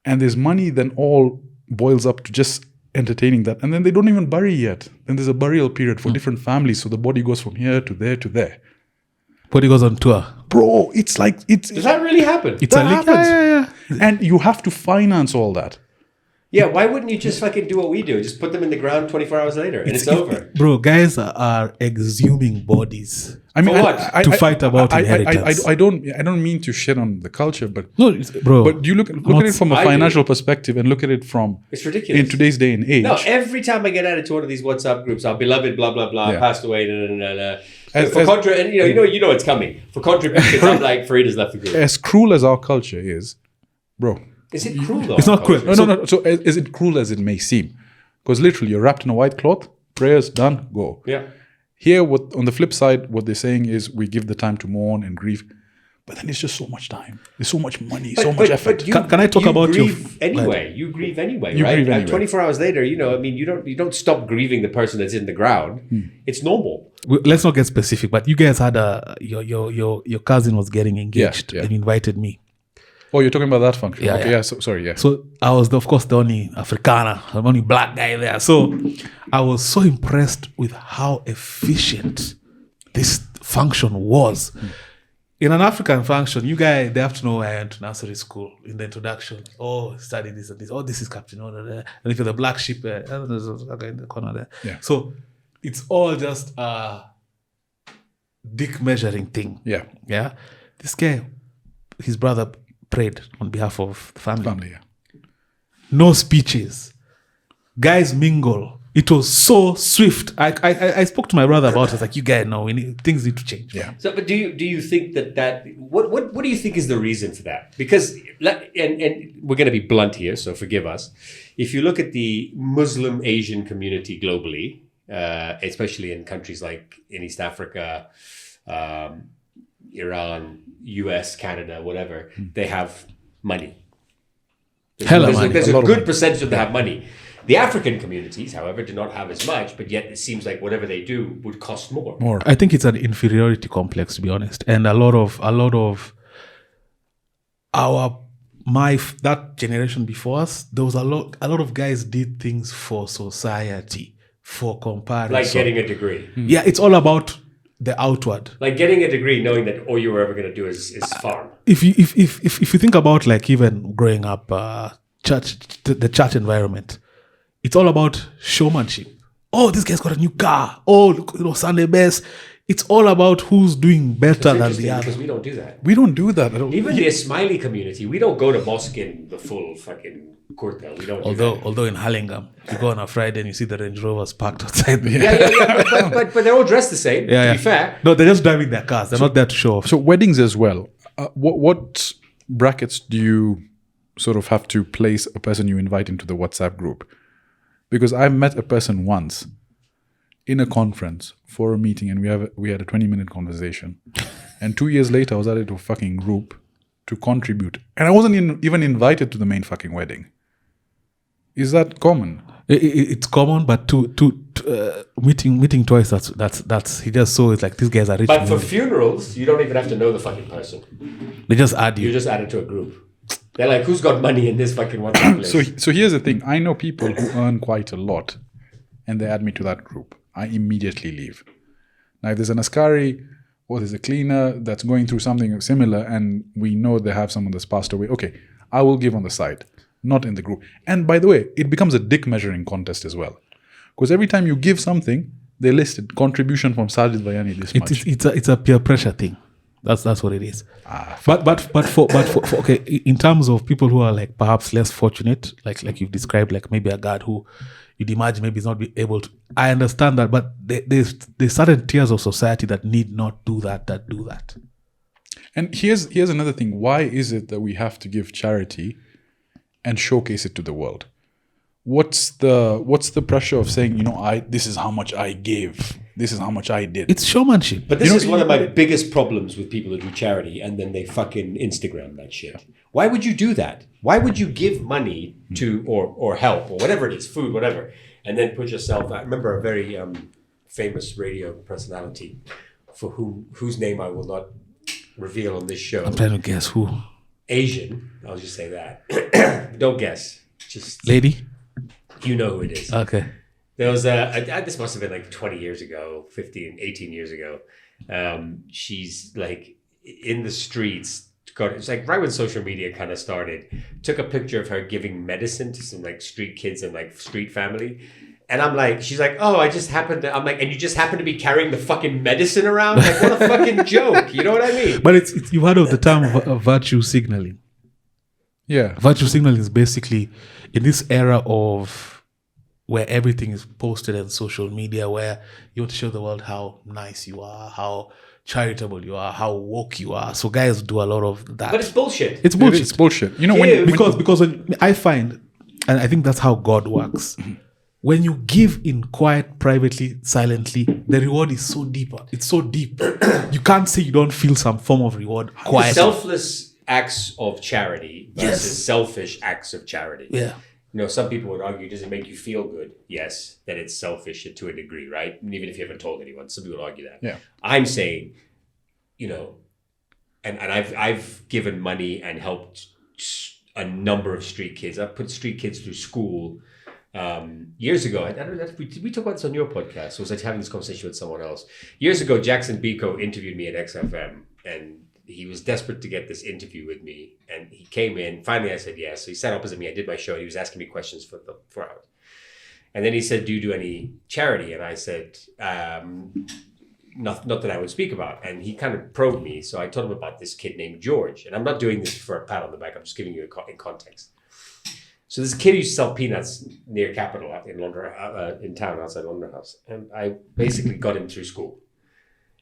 And there's money then all boils up to just entertaining that. And then they don't even bury yet. Then there's a burial period for different families. So the body goes from here to there to there. Body goes on tour. Bro, it's like... Does that really happen? That happens. Yeah. And you have to finance all that. Yeah, why wouldn't you just fucking do what we do? Just put them in the ground 24 hours later and it's over. Bro, guys are exhuming bodies. I mean, for what? To fight about inheritance. I don't mean to shit on the culture, but bro. But you look at it from a financial perspective and look at it from it's ridiculous in today's day and age. No, every time I get added to one of these WhatsApp groups, our beloved blah blah blah passed away. And you know it's coming. For contributions, I'm like, Fareed has left the group. As cruel as our culture is, bro. Is it cruel though? It's not cruel. No. So is it cruel as it may seem? Because literally, you're wrapped in a white cloth. Prayers done. Go. Yeah. Here, on the flip side, what they're saying is we give the time to mourn and grieve, but then it's just so much time. There's so much money, so much effort. Can I talk about you? You grieve anyway, right? Grieve anyway. 24 hours later, you don't stop grieving the person that's in the ground. It's normal. Let's not get specific, but you guys had your cousin was getting engaged and invited me. Oh, you're talking about that function. Yeah, okay, yeah. Sorry. So I was, of course, the only Afrikaner, the only black guy there. So I was so impressed with how efficient this function was. In an African function, you guys, they have to know I went to nursery school in the introduction. Oh, study this and this. Oh, this is Captain Order there. And if you're the black sheep, there's a guy in the corner there. Yeah. So it's all just a dick measuring thing. Yeah. Yeah. This guy, his brother prayed on behalf of the family. No speeches. Guys mingle. It was so swift. I spoke to my brother about it. I was like, you guys know, things need to change. Yeah. So, but do you think that what do you think is the reason for that? Because and we're going to be blunt here, so forgive us. If you look at the Muslim Asian community globally, especially in countries like in East Africa, Iran, US, Canada, whatever, they have money. There's a good percentage of them have money. The African communities, however, do not have as much, but yet it seems like whatever they do would cost more. I think it's an inferiority complex, to be honest. And a lot of our that generation before us, there was a lot of guys did things for society, for comparison. Like getting a degree. Yeah, it's all about the outward. Like getting a degree, knowing that all you were ever going to do is farm. If you think about like even growing up, the church environment, it's all about showmanship. Oh, this guy's got a new car. Oh, look, Sunday best. It's all about who's doing better than the other. Because we don't do that. We don't do that at all. Even the Ismaili community, we don't go to mosque in the full fucking kurta. We don't. Although in Hurlingham, you go on a Friday and you see the Range Rovers parked outside. But they're all dressed the same. To be fair. No, they're just driving their cars. They're not there to show off. So weddings as well. What brackets do you sort of have to place a person you invite into the WhatsApp group? Because I've met a person once in a conference for a meeting, and we had a 20-minute conversation. And 2 years later, I was added to a fucking group to contribute, and I wasn't even invited to the main fucking wedding. Is that common? It's common, but meeting twice. That's he just saw it like these guys are rich. But for funerals, you don't even have to know the fucking person. They just add you. You just add it to a group. They're like, who's got money in this fucking WhatsApp list? So here's the thing. I know people who earn quite a lot, and they add me to that group. I immediately leave. Now, if there's an askari or there's a cleaner that's going through something similar, and we know they have someone that's passed away, okay, I will give on the side, not in the group. And by the way, it becomes a dick measuring contest as well, because every time you give something, they listed contribution from Sajid Vayani this much. It's a peer pressure thing. That's what it is. But for okay, in terms of people who are like perhaps less fortunate, like you've described, like maybe a guard who you'd imagine maybe is not be able to. I understand that, but there's certain tiers of society that need not do that. And here's another thing. Why is it that we have to give charity and showcase it to the world? What's the pressure of saying, this is how much I gave, this is how much I did? It's showmanship. But this is one of my biggest problems with people who do charity and then they fucking Instagram that shit. Why would you do that? Why would you give money to or help or whatever it is, food, whatever, and then put yourself? I remember a very famous radio personality for whose name I will not reveal on this show. I'm trying to guess who. Asian. I'll just say that. Don't guess. Just lady. You know who it is. Okay. There was this must have been like 20 years ago, 15, 18 years ago. She's like in the streets. It's like right when social media kind of started. Took a picture of her giving medicine to some like street kids and like street family. And I'm like, she's like, oh, and you just happen to be carrying the fucking medicine around? Like, what a fucking joke. You know what I mean? But it's you've heard of the term of virtue signaling. Yeah. Virtue signaling is basically in this era of where everything is posted on social media, where you want to show the world how nice you are, how charitable you are, how woke you are. So guys do a lot of that. But it's bullshit. It's bullshit. It's bullshit. Because I find, and I think that's how God works. When you give in quiet, privately, silently, the reward is so deeper. It's so deep. You can't say you don't feel some form of reward quietly. Selfless acts of charity versus selfish acts of charity. Yeah. Some people would argue, does it make you feel good? Yes, that it's selfish to a degree, right? And even if you haven't told anyone, some people would argue that. Yeah. I'm saying, and I've given money and helped a number of street kids. I've put street kids through school years ago. I don't know, did we talk about this on your podcast? Or was I having this conversation with someone else? Years ago, Jackson Biko interviewed me at XFM, and he was desperate to get this interview with me, and he came in. Finally, I said yes. So he sat opposite me. I did my show. He was asking me questions for 4 hours. And then he said, do you do any charity? And I said, not that I would speak about. And he kind of probed me. So I told him about this kid named George. And I'm not doing this for a pat on the back. I'm just giving you in context. So this kid used to sell peanuts near Capitol in London, in town outside London House. And I basically got him through school.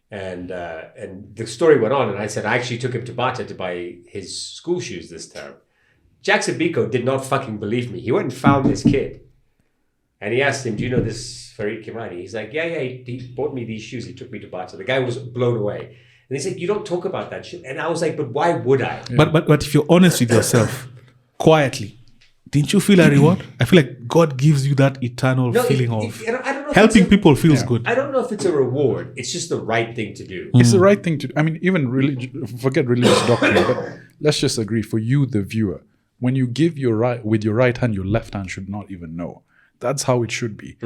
And the story went on, and I said I actually took him to Bata to buy his school shoes this term. Jackson Biko did not fucking believe me. He went and found this kid, and he asked him, "Do you know this Fareed Khimani?" He's like, "Yeah, he bought me these shoes. He took me to Bata." The guy was blown away, and he said, "You don't talk about that shit." And I was like, "But why would I?" Yeah. But if you're honest with yourself, quietly, didn't you feel a reward? I feel like God gives you that eternal feeling of helping people feels good. I don't know if it's a reward. It's just the right thing to do. It's the right thing to do. I mean, even forget religious doctrine, but let's just agree, for you, the viewer, when you give with your right hand, your left hand should not even know. That's how it should be.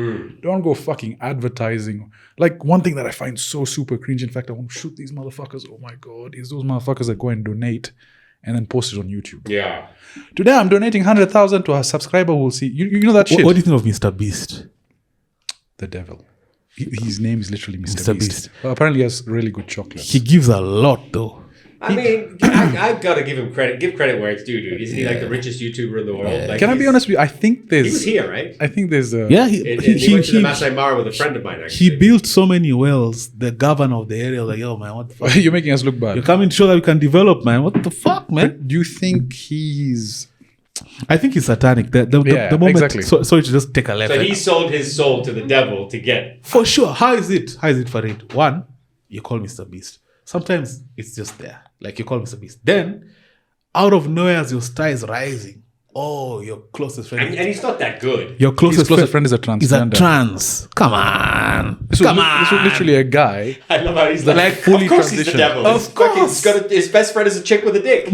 Don't go fucking advertising. Like, one thing that I find so super cringe, in fact, I want to shoot these motherfuckers. Oh my God, is those motherfuckers that go and donate and then post it on YouTube. Yeah. Today I'm donating 100,000 to a subscriber who will see. You know that shit? What do you think of Mr. Beast? The devil. His name is literally Mr. Beast. Well, apparently he has really good chocolate. He gives a lot though. I mean, I've got to give him credit. Give credit where it's due, dude. Isn't he like the richest YouTuber in the world? Yeah. Like, Can I be honest with you? I think there's... He was here, right? I think there's a... Yeah, He went to the Masai Mara with a friend of mine, actually. he built so many wells. The governor of the area was like, yo, man, what the fuck? You're making us look bad. You're coming to show that we can develop, man. What the fuck, man? Do you think he's... I think he's satanic. The moment, exactly. Sorry to just take a left. So he sold his soul to the devil to get... For sure. How is it, Fareed? One, you call Mr. Beast. Sometimes it's just there. Like, you call Mr. Beast. Then, out of nowhere, as your star is rising, oh, your closest friend... And he's not that good. Your closest friend is a transgender. Is a trans. Come on. This was literally a guy. I love how he's like fully of course he's the transitioned. devil. Of course. His best friend is a chick with a dick.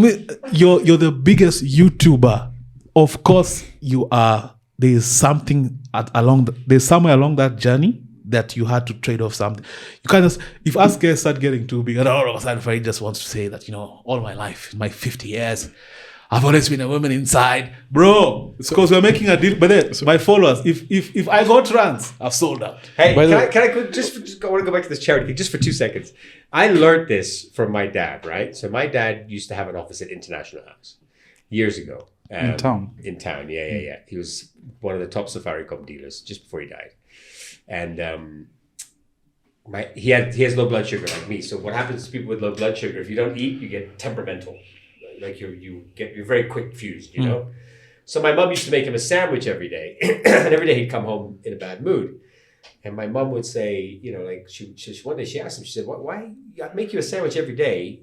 You're the biggest YouTuber. Of course, you are. There's something there's somewhere along that journey that you had to trade off something. You kind of, if us guys start getting too big, and all of a sudden Fareed just wants to say that, all my life, my 50 years, I've always been a woman inside. Bro, it's because we're making a deal. But then, my followers, if I go trans, I've sold out. Hey, can I I want to go back to this charity thing just for 2 seconds. I learned this from my dad, right? So my dad used to have an office at International House years ago. In town? In town, yeah. He was one of the top Safaricom dealers just before he died. And he has low blood sugar like me. So what happens to people with low blood sugar, if you don't eat, you get temperamental. Like you're very quick fused, you know? So my mom used to make him a sandwich every day. And every day he'd come home in a bad mood. And my mom would say, one day she asked him, she said, why I make you a sandwich every day?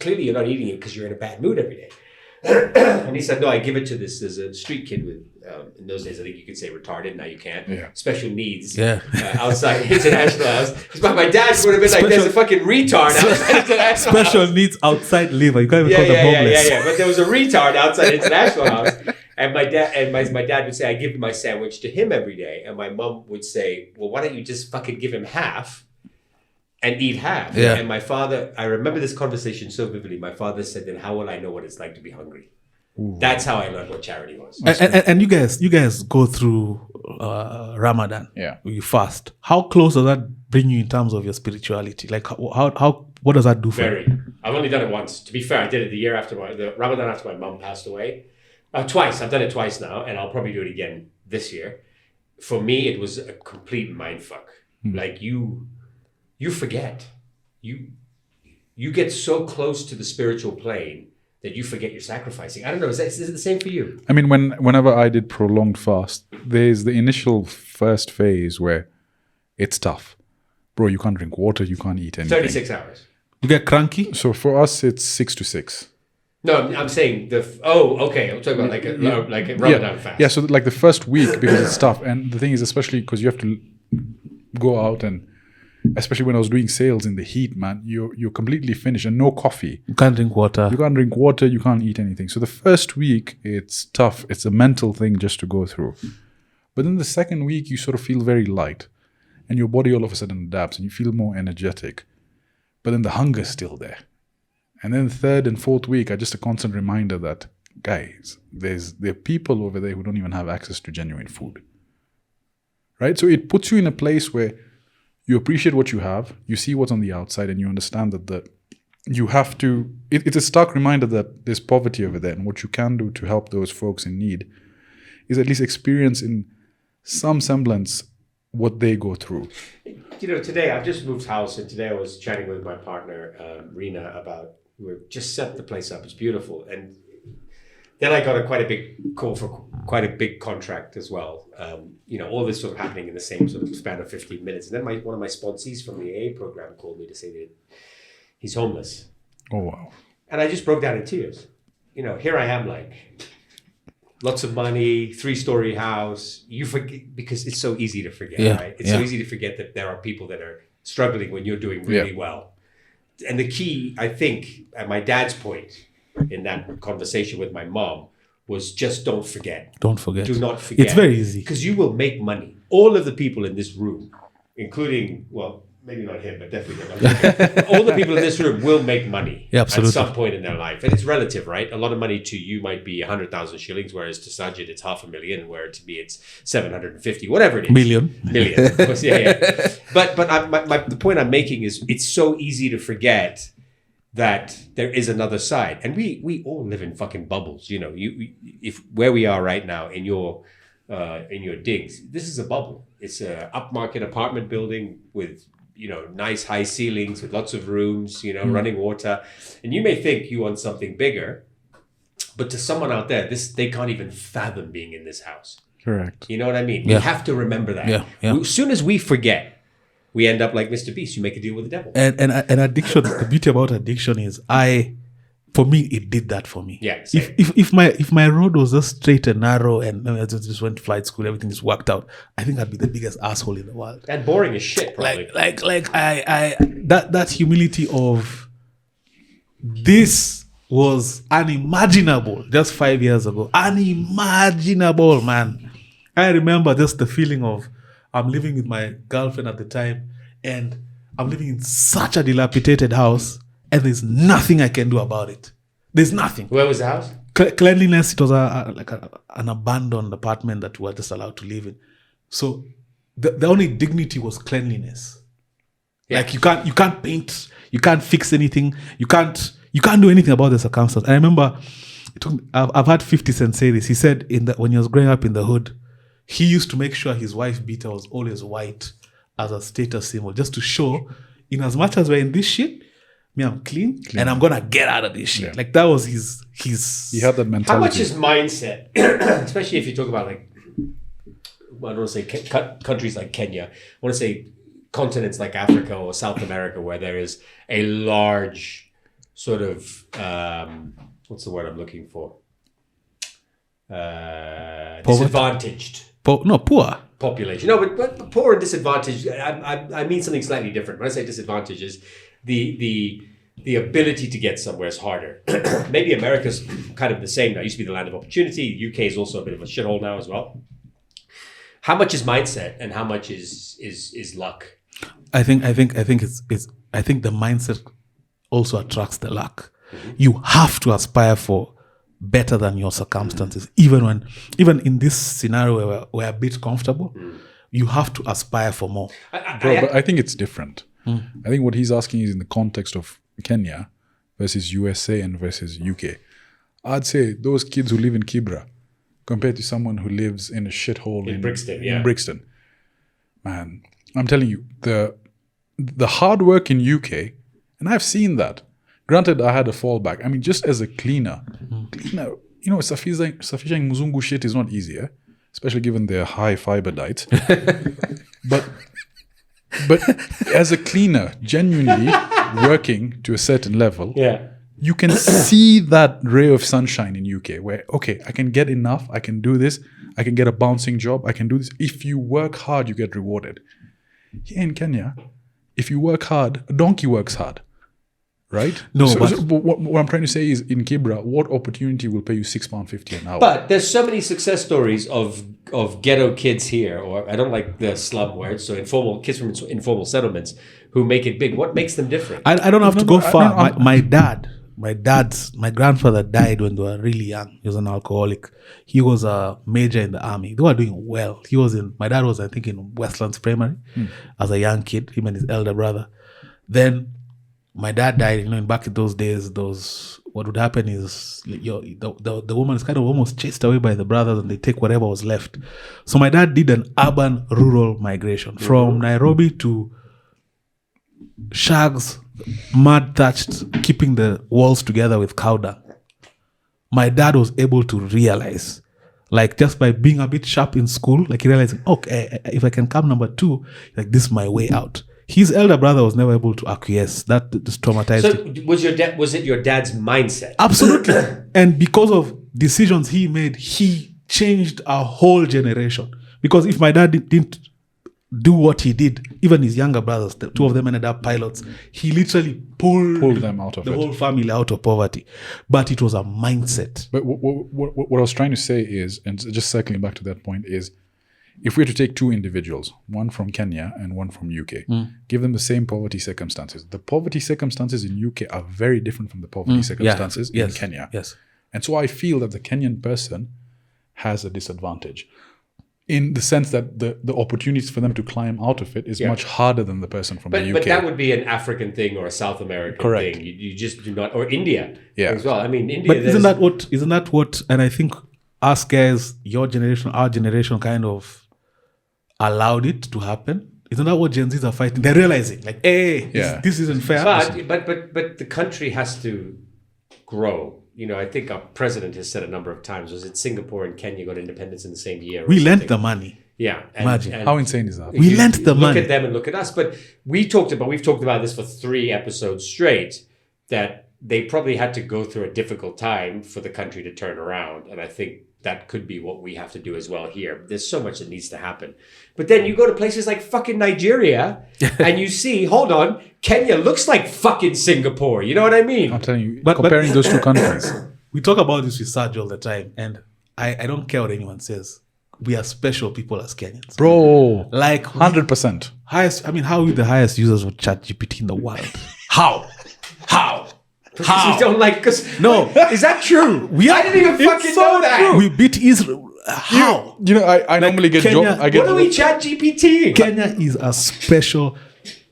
Clearly you're not eating it because you're in a bad mood every day. And he said, no, I give it to there's a street kid with, in those days, I think you could say retarded, now you can't. Yeah. Special needs. Yeah. Outside International House. My dad would have been like, there's a fucking retard outside International House. Special needs outside liver. You can't even call them homeless. Yeah. But there was a retard outside International House. And my dad would say, I give my sandwich to him every day. And my mom would say, well, why don't you just fucking give him half? And eat half. Yeah. And my father, I remember this conversation so vividly. My father said, then how will I know what it's like to be hungry? Ooh. That's how I learned what charity was. And you guys go through Ramadan. Yeah. You fast. How close does that bring you in terms of your spirituality? Like how what does that do for you? I've only done it once. To be fair, I did it the Ramadan after my mom passed away. Twice. I've done it twice now, and I'll probably do it again this year. For me, it was a complete mindfuck. Like you forget. You get so close to the spiritual plane that you forget you're sacrificing. I don't know. Is it the same for you? I mean, whenever I did prolonged fast, there's the initial first phase where it's tough. Bro, you can't drink water. You can't eat anything. 36 hours. You get cranky? So for us, it's 6 to 6. No, I'm saying okay. I'm talking about like a Ramadan fast. Yeah, so like the first week, because it's tough. And the thing is, especially because you have to go out and, especially when I was doing sales in the heat, man, you're completely finished and no coffee. You can't drink water. You can't drink water. You can't eat anything. So the first week, it's tough. It's a mental thing just to go through. But then the second week, you sort of feel very light. And your body all of a sudden adapts and you feel more energetic. But then the hunger's still there. And then the third and fourth week are just a constant reminder that, guys, there are people over there who don't even have access to genuine food. Right? So it puts you in a place where you appreciate what you have, you see what's on the outside, and you understand that you have to... It's a stark reminder that there's poverty over there, and what you can do to help those folks in need is at least experience in some semblance what they go through. Today I've just moved house, and today I was chatting with my partner, Rina, about... We've just set the place up. It's beautiful. And then I got quite a big call for quite a big contract as well. All this sort of happening in the same sort of span of 15 minutes. And then one of my sponsees from the AA program called me to say that he's homeless. Oh, wow. And I just broke down in tears. Here I am, like, lots of money, 3-story house. You forget, because it's so easy to forget, right? It's so easy to forget that there are people that are struggling when you're doing really well. And the key, I think, at my dad's point, in that conversation with my mom was just don't forget. Don't forget. Do not forget. It's very easy. Because you will make money. All of the people in this room, including, well, maybe not him, but definitely him. All the people in this room will make money at some point in their life. And it's relative, right? A lot of money to you might be 100,000 shillings, whereas to Sajid it's 500,000, where to me it's 750, whatever it is. Million, of course, yeah. But the point I'm making is it's so easy to forget that there is another side. And we all live in fucking bubbles, you know. If where we are right now in your digs, this is a bubble. It's a upmarket apartment building with, you know, nice high ceilings with lots of rooms, you know, running water. And you may think you want something bigger, but to someone out there, they can't even fathom being in this house. Correct. You know what I mean? Yeah. We have to remember that. Yeah. As soon as we forget, we end up like Mr. Beast. You make a deal with the devil. And addiction, the beauty about addiction is for me, it did that for me. Yeah. Same. If my road was just straight and narrow and I just went to flight school, everything just worked out, I think I'd be the biggest asshole in the world. And boring as shit, probably. That humility of this was unimaginable just 5 years ago. Unimaginable, man. I remember just the feeling of I'm living with my girlfriend at the time and I'm living in such a dilapidated house and there's nothing I can do about it. There's nothing. Where was the house? Cleanliness, it was an abandoned apartment that we were just allowed to live in. So the only dignity was cleanliness. Yeah. Like you can't paint, you can't fix anything, you can't do anything about the circumstance. And I remember, I've had 50 Cent say this. He said when he was growing up in the hood, he used to make sure his wife beater was always white as a status symbol, just to show, in as much as we're in this shit, me, I'm clean and I'm gonna get out of this shit. Yeah. Like that was his. He had that mentality. How much is mindset, especially if you talk about like, I don't want to say countries like Kenya. I want to say continents like Africa or South America, where there is a large sort of what's the word I'm looking for? Disadvantaged. Poor population. No, but poor and disadvantaged. I mean something slightly different. When I say disadvantage, is the ability to get somewhere is harder. Maybe America's kind of the same now. It used to be the land of opportunity. UK is also a bit of a shithole now as well. How much is mindset and how much is luck? I think the mindset also attracts the luck. Mm-hmm. You have to aspire for better than your circumstances. Even in this scenario where we're a bit comfortable, you have to aspire for more. But I think it's different. I think what he's asking is in the context of Kenya versus USA and versus UK. I'd say those kids who live in Kibra compared to someone who lives in a shithole in Brixton. In Brixton. Man, I'm telling you, the hard work in UK, and I've seen that. Granted, I had a fallback. I mean, just as a cleaner, you know, safishing muzungu shit is not easy, especially given their high fiber diets. But as a cleaner, genuinely working to a certain level, you can see that ray of sunshine in UK where, okay, I can get enough, I can do this, I can get a bouncing job, I can do this. If you work hard, you get rewarded. Here in Kenya, if you work hard, a donkey works hard. Right? No, so what I'm trying to say is in Kibra, what opportunity will pay you £6.50 an hour? But there's so many success stories of ghetto kids here, or I don't like the slum word, so kids from informal settlements who make it big. What makes them different? I don't have to go far. My grandfather died when they were really young. He was an alcoholic. He was a major in the army. They were doing well. My dad was, I think, in Westlands Primary as a young kid, him and his elder brother. Then my dad died, and back in those days, what would happen is the woman is kind of almost chased away by the brothers and they take whatever was left. So my dad did an urban-rural migration from Nairobi to shags, mud-thatched, keeping the walls together with cow dung. My dad was able to realize, like just by being a bit sharp in school, like he realized, okay, if I can come number 2, like this is my way out. His elder brother was never able to acquiesce. That just traumatized him. So was it your dad's mindset? Absolutely. And because of decisions he made, he changed a whole generation. Because if my dad didn't do what he did. Even his younger brothers, the two of them ended up pilots. He literally pulled them out of the it. whole family out of poverty. But it was a mindset. But what I was trying to say is, and just circling back to that point, is if we were to take two individuals, one from Kenya and one from UK, give them the same poverty circumstances. The poverty circumstances in UK are very different from the poverty circumstances in Kenya. Yes. And so I feel that the Kenyan person has a disadvantage in the sense that the opportunities for them to climb out of it is much harder than the person from the UK. But that would be an African thing or a South American Correct. thing. You just do not, or India as well. I mean, India. But isn't that what? And I think us guys, your generation, our generation, kind of allowed it to happen. Isn't that what Gen Zs are fighting? They're realizing, like, hey, this isn't fair. But the country has to grow. You know, I think our president has said a number of times, was it Singapore and Kenya got independence in the same year? We lent the money. Yeah. Imagine. How insane is that? We lent the money. Look at them and look at us. But we've talked about this for 3 episodes straight, that they probably had to go through a difficult time for the country to turn around. And I think that could be what we have to do as well here. There's so much that needs to happen. But then you go to places like fucking Nigeria and you see, hold on, Kenya looks like fucking Singapore. You know what I mean? I'm telling you, comparing those two countries. We talk about this with Saj all the time, and I don't care what anyone says. We are special people as Kenyans. Bro, like 100%. Highest. I mean, how are we the highest users of ChatGPT in the world? How? Because we don't like, because no, is that true? I didn't even fucking know that. True. We beat Israel. How? You know, I normally get Kenya, what do we ChatGPT? Kenya is a special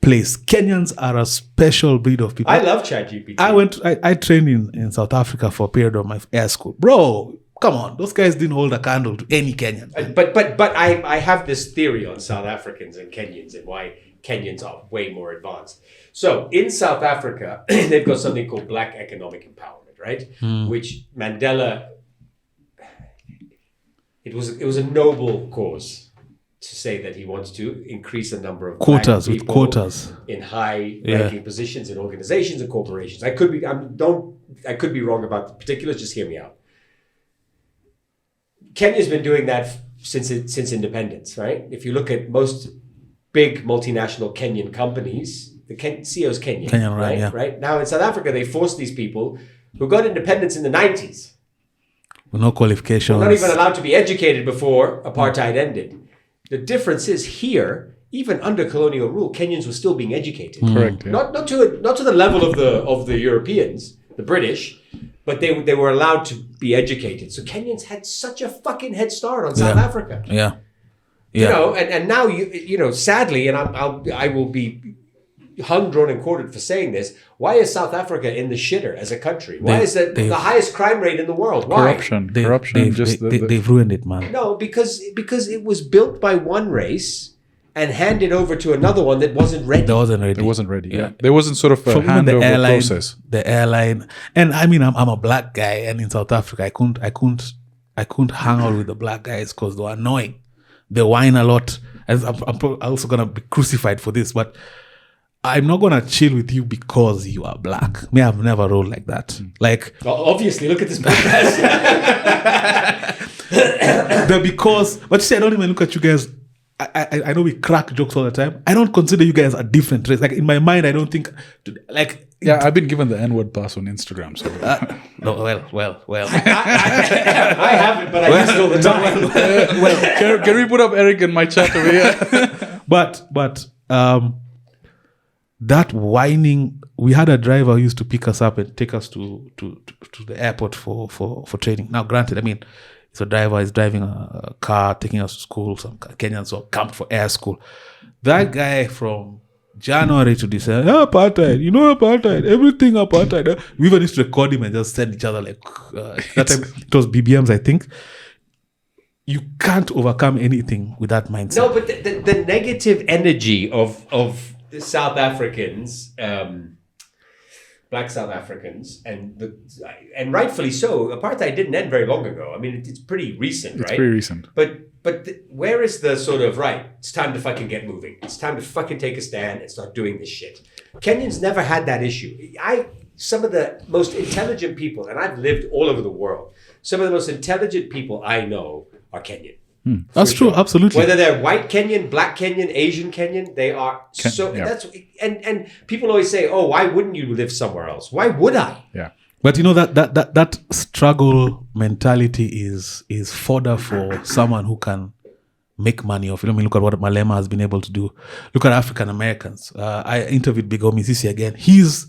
place. Kenyans are a special breed of people. I love ChatGPT. I trained in South Africa for a period of my air school. Bro, come on. Those guys didn't hold a candle to any Kenyan. But I have this theory on South Africans and Kenyans and why Kenyans are way more advanced. So in South Africa, they've got something called Black Economic Empowerment, right? Which Mandela, it was a noble cause to say that he wants to increase the number of quotas black with people quotas in high ranking positions in organizations and corporations. I could be wrong about the particulars. Just hear me out. Kenya's been doing that since independence, right? If you look at most big multinational Kenyan companies, the CEO is Kenyan, right? Yeah. Right now in South Africa, they forced these people who got independence in the 90s. with no qualifications. Were not even allowed to be educated before apartheid ended. The difference is here, even under colonial rule, Kenyans were still being educated. Correct. Yeah. Not to the level of the Europeans, the British, but they were allowed to be educated. So Kenyans had such a fucking head start on South Africa. Yeah. You know, and now you know, sadly, and I will be hung, drawn, and quartered for saying this. Why is South Africa in the shitter as a country? Why is it the highest crime rate in the world? Why? Corruption. They've ruined it, man. No, because it was built by one race and handed over to another one that wasn't ready. It wasn't ready. Yeah. There wasn't sort of a handover process. The airline, and I mean, I'm a black guy, and in South Africa, I couldn't hang out with the black guys because they were annoying. They whine a lot. I'm also gonna be crucified for this, but I'm not gonna chill with you because you are black. Me, I've never rolled like that. Like, obviously, look at this podcast. But see, I don't even look at you guys. I know we crack jokes all the time. I don't consider you guys a different race. Like in my mind, I don't think like. Yeah, I've been given the N-word pass on Instagram. So. No, well. I haven't, but I use it all the time. Can we put up Eric in my chat over here? But that whining, we had a driver who used to pick us up and take us to the airport for training. Now, granted, I mean, so driver is driving a car, taking us to school. Some Kenyans were camped for air school. That guy from January to December, apartheid, apartheid, everything apartheid. We even used to record him and just send each other like, that time it was BBMs, I think. You can't overcome anything with that mindset. No, but the negative energy of the South Africans, black South Africans, and rightfully so. Apartheid didn't end very long ago. I mean, it's pretty recent, right? It's pretty recent. But where is the sort of, right, it's time to fucking get moving. It's time to fucking take a stand and start doing this shit. Kenyans never had that issue. Some of the most intelligent people, and I've lived all over the world, some of the most intelligent people I know are Kenyan. That's true, absolutely. Whether they're white Kenyan, black Kenyan, Asian Kenyan, they are that's and people always say, "Oh, why wouldn't you live somewhere else?" Why would I? Yeah. But you know that struggle mentality is fodder for someone who can make money off. You know, I mean, look at what Malema has been able to do. Look at African Americans. I interviewed Big Omi Sisi again. He's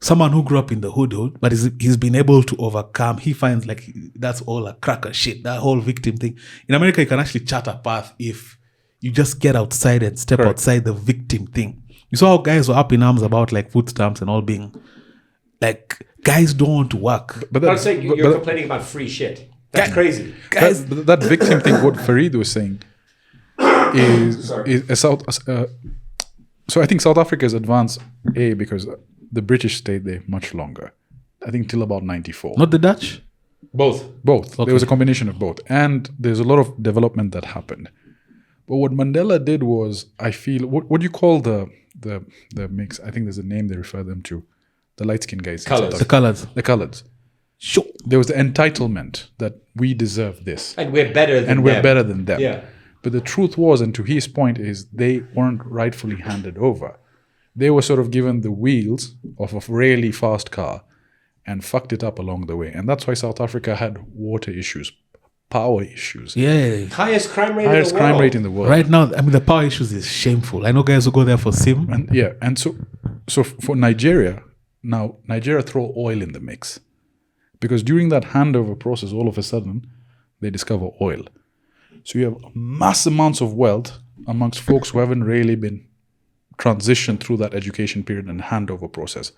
someone who grew up in the hood, but he's been able to overcome. He finds like that's all a cracker shit. That whole victim thing. In America, you can actually chart a path if you just get outside and step outside the victim thing. You saw how guys were up in arms about like food stamps and all being like, guys don't want to work. But I'm saying you're complaining about free shit. That's crazy. Guys, that victim thing, what Fareed was saying is so I think South Africa is advanced, because the British stayed there much longer. I think till about 94. Not the Dutch? Both. Okay. There was a combination of both. And there's a lot of development that happened. But what Mandela did was, I feel, what do you call the mix? I think there's a name they refer them to. The light-skinned guys. The colors. The colors. Sure. There was the entitlement that we deserve this. And we're better than them. Yeah. But the truth was, and to his point, is they weren't rightfully handed over. They were sort of given the wheels of a really fast car and fucked it up along the way. And that's why South Africa had water issues, power issues. Yeah. Highest crime rate in the world. Right now, I mean, the power issues is shameful. I know guys who go there for sim. And so for Nigeria, now Nigeria throw oil in the mix. Because during that handover process, all of a sudden, they discover oil. So you have mass amounts of wealth amongst folks who haven't really been transitioned through that education period and handover process.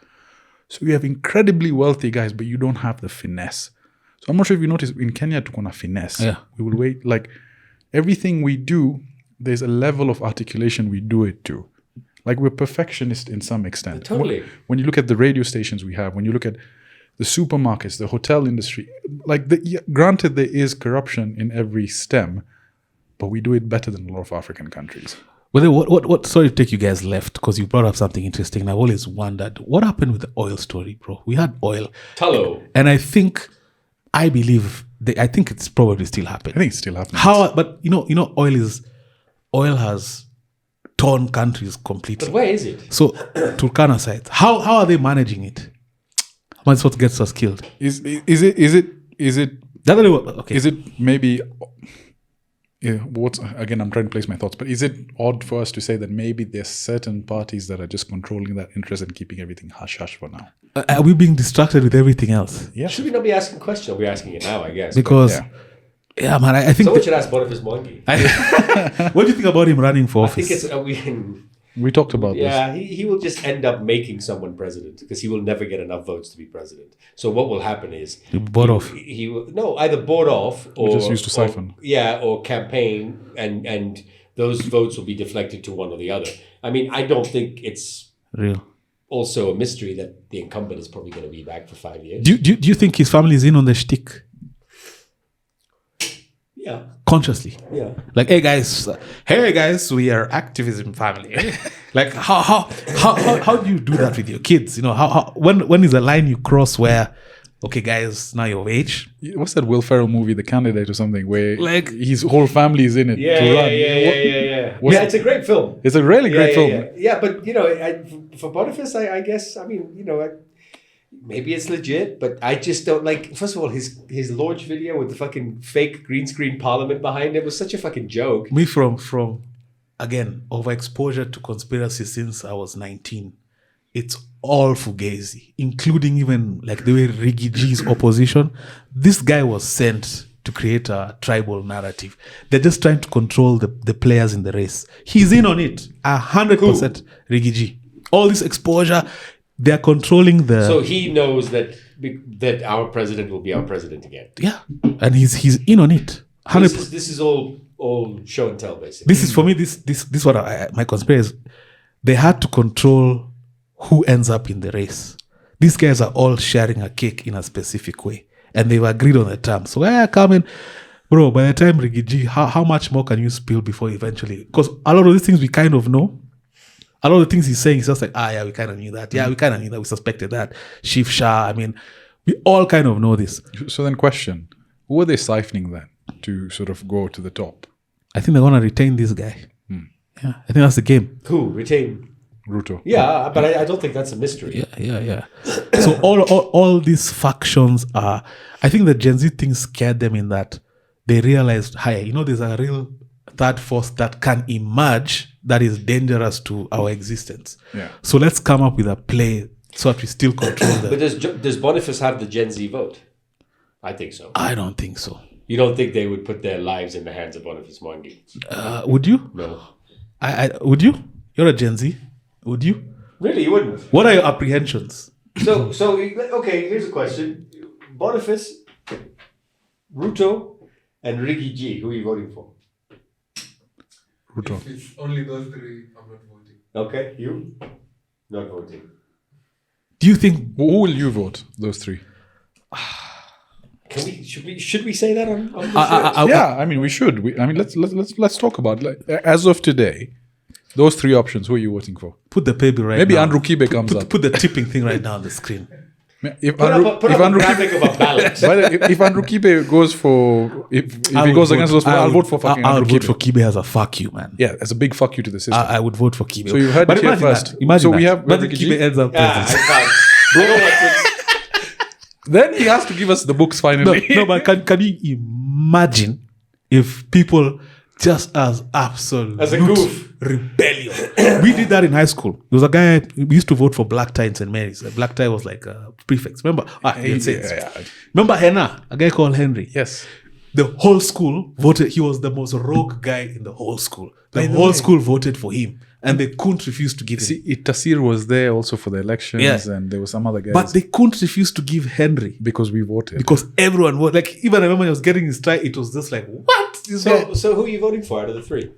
So you have incredibly wealthy guys, but you don't have the finesse. So I'm not sure if you noticed, in Kenya, tukona finesse. Yeah. We will wait. Like, everything we do, there's a level of articulation we do it to. Like, we're perfectionists in some extent. Totally. When you look at the radio stations we have, when you look at the supermarkets, the hotel industry, like, granted, there is corruption in every stem, but we do it better than a lot of African countries. But then what sorry to take you guys left, because you brought up something interesting, and I've always wondered, what happened with the oil story, bro? We had oil. Tallow. And I think it's probably still happening. I think it's still happening. But you know, oil has torn countries completely. But where is it? So, Turkana side, how are they managing it? That's what gets us killed. Is it Okay. Is it maybe? Again, I'm trying to place my thoughts, but is it odd for us to say that maybe there's certain parties that are just controlling that interest and keeping everything hush-hush for now? Are we being distracted with everything else? Yeah. Should we not be asking questions? We're asking it now, I guess. Because, man, I think... Someone should ask BONIFACE MWANGI. What do you think about him running for office? I think we talked about this. Yeah, he will just end up making someone president because he will never get enough votes to be president. So what will happen is He'll be bought off. He will either bought off or just used to siphon. Or campaign, and those votes will be deflected to one or the other. I mean, I don't think it's real. Also a mystery that the incumbent is probably going to be back for 5 years. Do you think his family is in on the shtick? Yeah. Consciously. Yeah. Like, hey guys, we are activism family. Like, how do you do that with your kids? You know, when is the line you cross where, okay, guys, now you're of age? What's that Will Ferrell movie, The Candidate or something, where like his whole family is in it Yeah, to run? Yeah, it's a great film. It's a really great film. Yeah, but you know, for BONIFACE, I guess, I mean, you know, maybe it's legit, but I just don't like. First of all, his launch video with the fucking fake green screen parliament behind it was such a fucking joke. Me from again overexposure to conspiracy since I was 19. It's all fugazi, including even like the way RIGGY's opposition. This guy was sent to create a tribal narrative. They're just trying to control the players in the race. He's in on it 100%. RIGGY. All this exposure. They're controlling the... So he knows that our president will be our president again. Yeah. And he's in on it. 100%. This is all show and tell, basically. This is, for me, this what my conspiracy is. They had to control who ends up in the race. These guys are all sharing a cake in a specific way. And they've agreed on the terms. So, come in. Bro, by the time RIGGY, how much more can you spill before eventually... Because a lot of these things we kind of know. A lot of the things he's saying is just like, yeah, we kind of knew that. Yeah, we kind of knew that. We suspected that. Chief Shah, I mean, we all kind of know this. So then question, who are they siphoning then to sort of go to the top? I think they're going to retain this guy. Yeah, I think that's the game. Who? Retain? RUTO. Yeah, but I don't think that's a mystery. Yeah. So all these factions are, I think the Gen Z thing scared them in that they realized, there's a real third force that can emerge that is dangerous to our existence. Yeah. So let's come up with a play so that we still control them. But does Boniface have the Gen Z vote? I think so. I don't think so. You don't think they would put their lives in the hands of Boniface Mwangi? Would you? No. Would you? You're a Gen Z. Would you? Really, you wouldn't? What are your apprehensions? So okay, here's a question. Boniface, RUTO, and RIGGY, who are you voting for? RUTO. If it's only those three, I'm not voting. Okay, you? Not voting. Do you think... Who will you vote, those three? Should we say that on this Yeah, I mean, we should. Let's talk about as of today, those three options, who are you voting for? Put the baby right Maybe now. Andrew Kibe comes up. Put the tipping thing right now on the screen. If Put up a graphic of a ballot. if Andrew Kibe goes for if he goes against those, I'll vote for fucking I'll Andrew vote Kibe. for Kibe as a fuck you, man. Yeah, it's a big fuck you to the system. I would vote for Kibe. So you heard But it here imagine first. that. Imagine So we that. have Imagine Ricky Kibe G. ends up Yeah, president. I can't. Then he has to give us the books finally. No, but can you imagine if people just as absolute As a goof. rebellion? We did that in high school. There was a guy, we used to vote for black tie in St. Mary's. Black tie was like a prefix. Remember? Yeah. Remember Henna? A guy called Henry. Yes. The whole school voted. He was the most rogue guy in the whole school. The whole school voted for him. And they couldn't refuse to give him. See, Tasir was there also for the elections, and there were some other guys. But they couldn't refuse to give Henry. because we voted. Because everyone voted. Like, even I remember when he was getting his try, it was just like, what? So who are you voting for out of the three?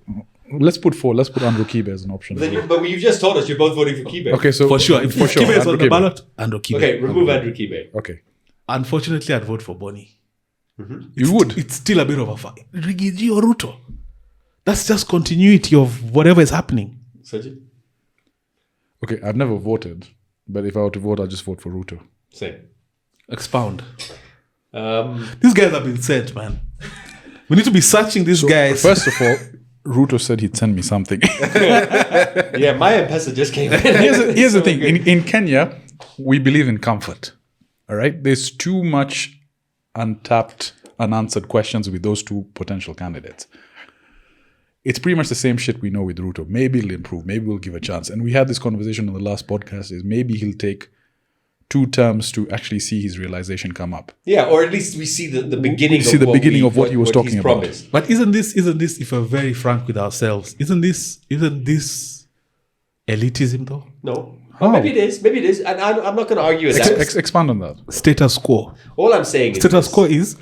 Let's put Andrew Kibe as an option. But you just told us you're both voting for Kibe. Okay, so For sure. If for sure, Kibe is on Andrew the Kibe. ballot, Andrew Kibe. Okay, remove Andrew Kibe. Okay, Unfortunately, I'd vote for Boni. you would. It's still a bit of a fight. RIGGY or RUTO. That's just continuity of whatever is happening. Sajid? Okay, I've never voted, but if I were to vote, I'll just vote for RUTO. Same. Expound. These guys have been sent, man. We need to be searching these guys. First of all, RUTO said he'd send me something. Yeah, my M-Pesa just came in. Here's the thing. In Kenya, we believe in comfort. All right? There's too much untapped, unanswered questions with those two potential candidates. It's pretty much the same shit we know with RUTO. Maybe it'll improve. Maybe we'll give a chance. And we had this conversation on the last podcast, is maybe he'll take 2 terms to actually see his realization come up. Yeah, or at least we see the beginning. We see the beginning of what he was talking he's about. promised. But isn't this, if we're very frank with ourselves, isn't this elitism though? No. How? Maybe it is. And I'm not going to argue with that. Expand on that. Status quo. All I'm saying is Status quo is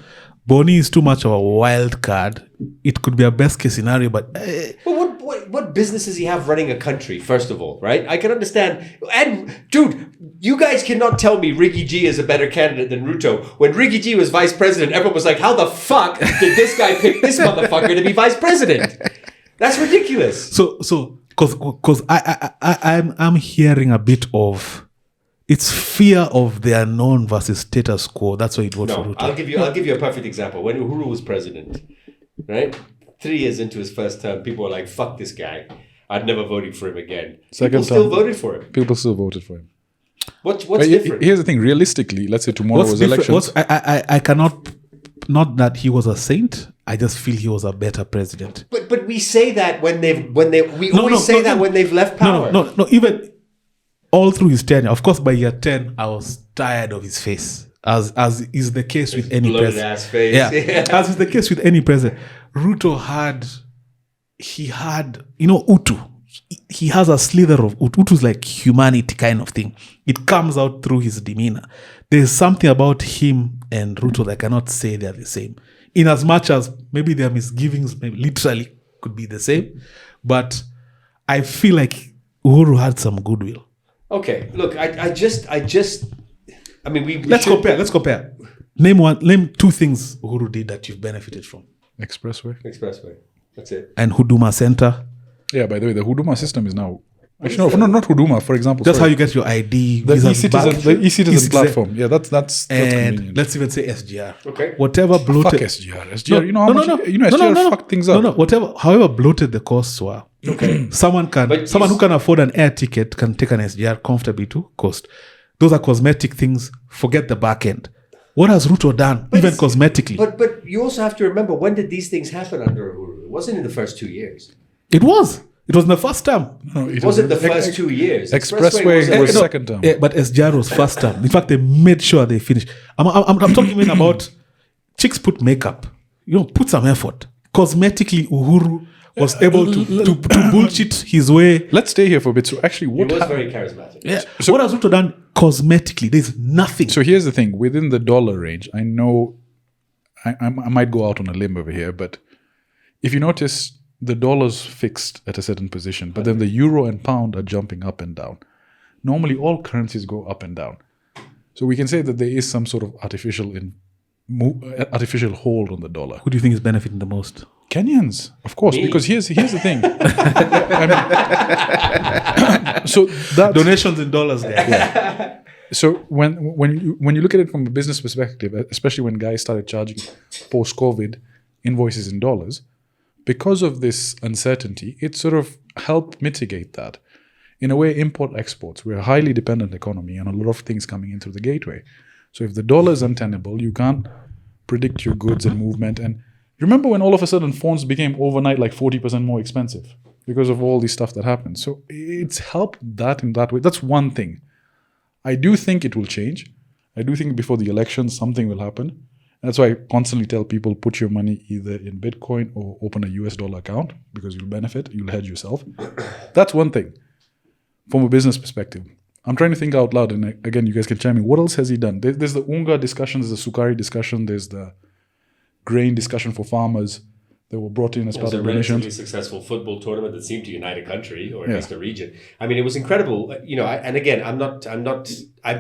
Boni is too much of a wild card. It could be a best case scenario, but But what business does he have running a country, first of all, right? I can understand. And, dude, you guys cannot tell me Ricky G is a better candidate than RUTO. When Ricky G was vice president, everyone was like, how the fuck did this guy pick this motherfucker to be vice president? That's ridiculous. so because I'm hearing a bit of it's fear of the unknown versus status quo. That's why you'd vote for No, RUTO. I'll give you a perfect example. When Uhuru was president, right? 3 years into his first term, people were like, fuck this guy. I'd never voted for him again. People still voted for him. People still voted for him. What's But different? Here's the thing. Realistically, let's say tomorrow What's was different? elections. I cannot, not that he was a saint. I just feel he was a better president. But we say that when we always say that when they've left power. No. Even all through his tenure, of course, by year 10, I was tired of his face, as is the case with any Bloated president. ass face. Yeah, as is the case with any president. RUTO had UTU. He has a slither of UTU. UTU's like humanity kind of thing. It comes out through his demeanor. There's something about him and RUTO that I cannot say they're the same. In as much as maybe their misgivings maybe literally could be the same. But I feel like Uhuru had some goodwill. Okay, look, Let's compare. Name 2 things Uhuru did that you've benefited from. Expressway. Expressway. That's it. And Huduma Center. Yeah, by the way, the Huduma system is now Actually, no, not Huduma, for example. Just sorry. how you get your ID. The visa e-citizen, back. the e-citizen E-citizen. platform. Yeah, that's And convenient. let's even say SGR. Okay. Whatever Fuck bloated. SGR. SGR, you know how much SGR fucked things up. No, whatever, however bloated the costs were. Okay. Someone who can afford an air ticket can take an SGR comfortably to coast. Those are cosmetic things. Forget the back end. What has RUTO done, even cosmetically? But you also have to remember, when did these things happen under Uhuru? It wasn't in the first 2 years. It was in the first term. No, It wasn't the first 2 years. Expressway was second term. Yeah, but SGR was first term. In fact, they made sure they finished. I'm talking even about chicks put makeup. Put some effort. Cosmetically, Uhuru was able to bullshit his way. Let's stay here for a bit. So actually, He was very charismatic. Yeah. So what has RUTO done cosmetically? There's nothing. So here's the thing. Within the dollar range, I know I might go out on a limb over here, but if you notice, the dollar's fixed at a certain position, but then the euro and pound are jumping up and down. Normally, all currencies go up and down. So we can say that there is some sort of artificial hold on the dollar. Who do you think is benefiting the most? Kenyans, of course, because here's the thing. So that Donations in dollars there. Yeah. So when you look at it from a business perspective, especially when guys started charging post-COVID invoices in dollars, because of this uncertainty, it sort of helped mitigate that. In a way, import-exports, we're a highly dependent economy and a lot of things coming in through the gateway. So if the dollar is untenable, you can't predict your goods and movement. And remember when all of a sudden phones became overnight like 40% more expensive because of all this stuff that happened. So it's helped that in that way. That's one thing. I do think it will change. I do think before the election, something will happen. That's why I constantly tell people, put your money either in Bitcoin or open a US dollar account because you'll benefit, you'll hedge yourself. That's one thing from a business perspective. I'm trying to think out loud, and again, you guys can chime in. What else has he done? There's the Unga discussion, there's the Sukari discussion, there's the grain discussion for farmers that were brought in as part of the relatively donations. successful football tournament that seemed to unite a country, or at least a region. I mean, it was incredible. And again, I'm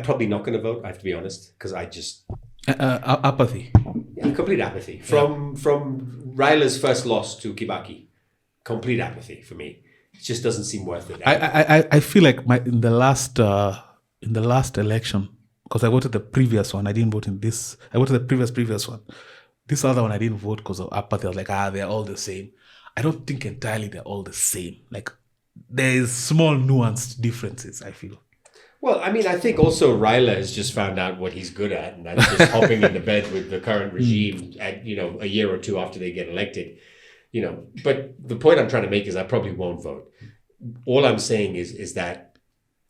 probably not going to vote. I have to be honest, because I just Apathy. complete apathy from Raila's first loss to Kibaki. Complete apathy for me. It just doesn't seem worth it. I feel like in the last election, because I voted the previous one, I didn't vote in this. I voted the previous one. This other one I didn't vote because of apathy. I was like, they're all the same. I don't think entirely they're all the same. Like there is small nuanced differences, I feel. Well, I mean, I think also Raila has just found out what he's good at, and that's just hopping into bed with the current regime at a year or two after they get elected. But the point I'm trying to make is I probably won't vote. All I'm saying is that,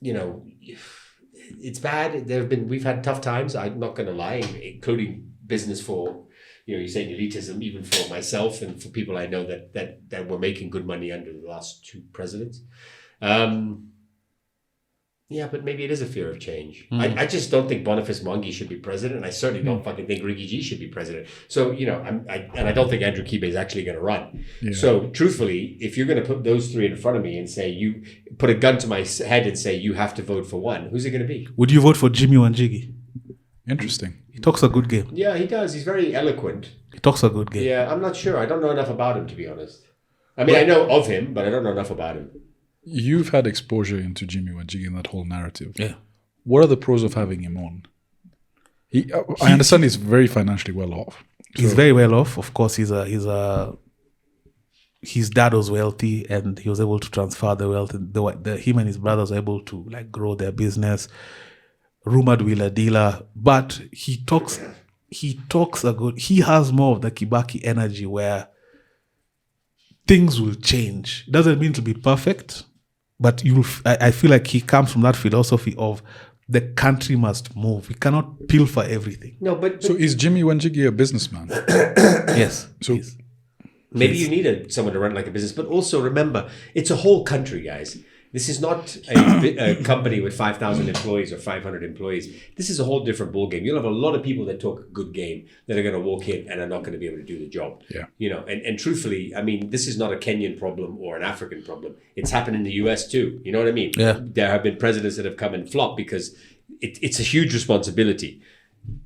it's bad. We've had tough times. I'm not going to lie, including business for, you're saying elitism, even for myself and for people I know that were making good money under the last two presidents. Yeah, but maybe it is a fear of change. I just don't think BONIFACE MWANGI should be president. I certainly don't fucking think RIGGY should be president. So, I don't think Andrew Kibe is actually going to run. Yeah. So, truthfully, if you're going to put those three in front of me and say, you put a gun to my head and say, you have to vote for one, who's it going to be? Would you vote for MWANGI? Interesting. He talks a good game. Yeah, he does. He's very eloquent. He talks a good game. Yeah, I'm not sure. I don't know enough about him, to be honest. I mean, I know of him, but I don't know enough about him. You've had exposure into MWANGI and that whole narrative. Yeah. What are the pros of having him on? I understand he's very financially well off. He's very well off. Of course, his dad was wealthy, and he was able to transfer the wealth. Him and his brothers were able to grow their business. Rumored wheeler dealer, but he talks a good. He has more of the Kibaki energy where things will change. It doesn't mean to be perfect, but I feel like he comes from that philosophy of the country must move. We cannot pilfer everything. No, but so is MWANGI a businessman? Yes. So maybe you need someone to run like a business, but also remember, it's a whole country, guys. This is not a company with 5,000 employees or 500 employees. This is a whole different ballgame. You'll have a lot of people that talk a good game that are going to walk in and are not going to be able to do the job. Yeah. And truthfully, I mean, this is not a Kenyan problem or an African problem. It's happened in the US too. You know what I mean? Yeah. There have been presidents that have come and flopped because it's a huge responsibility.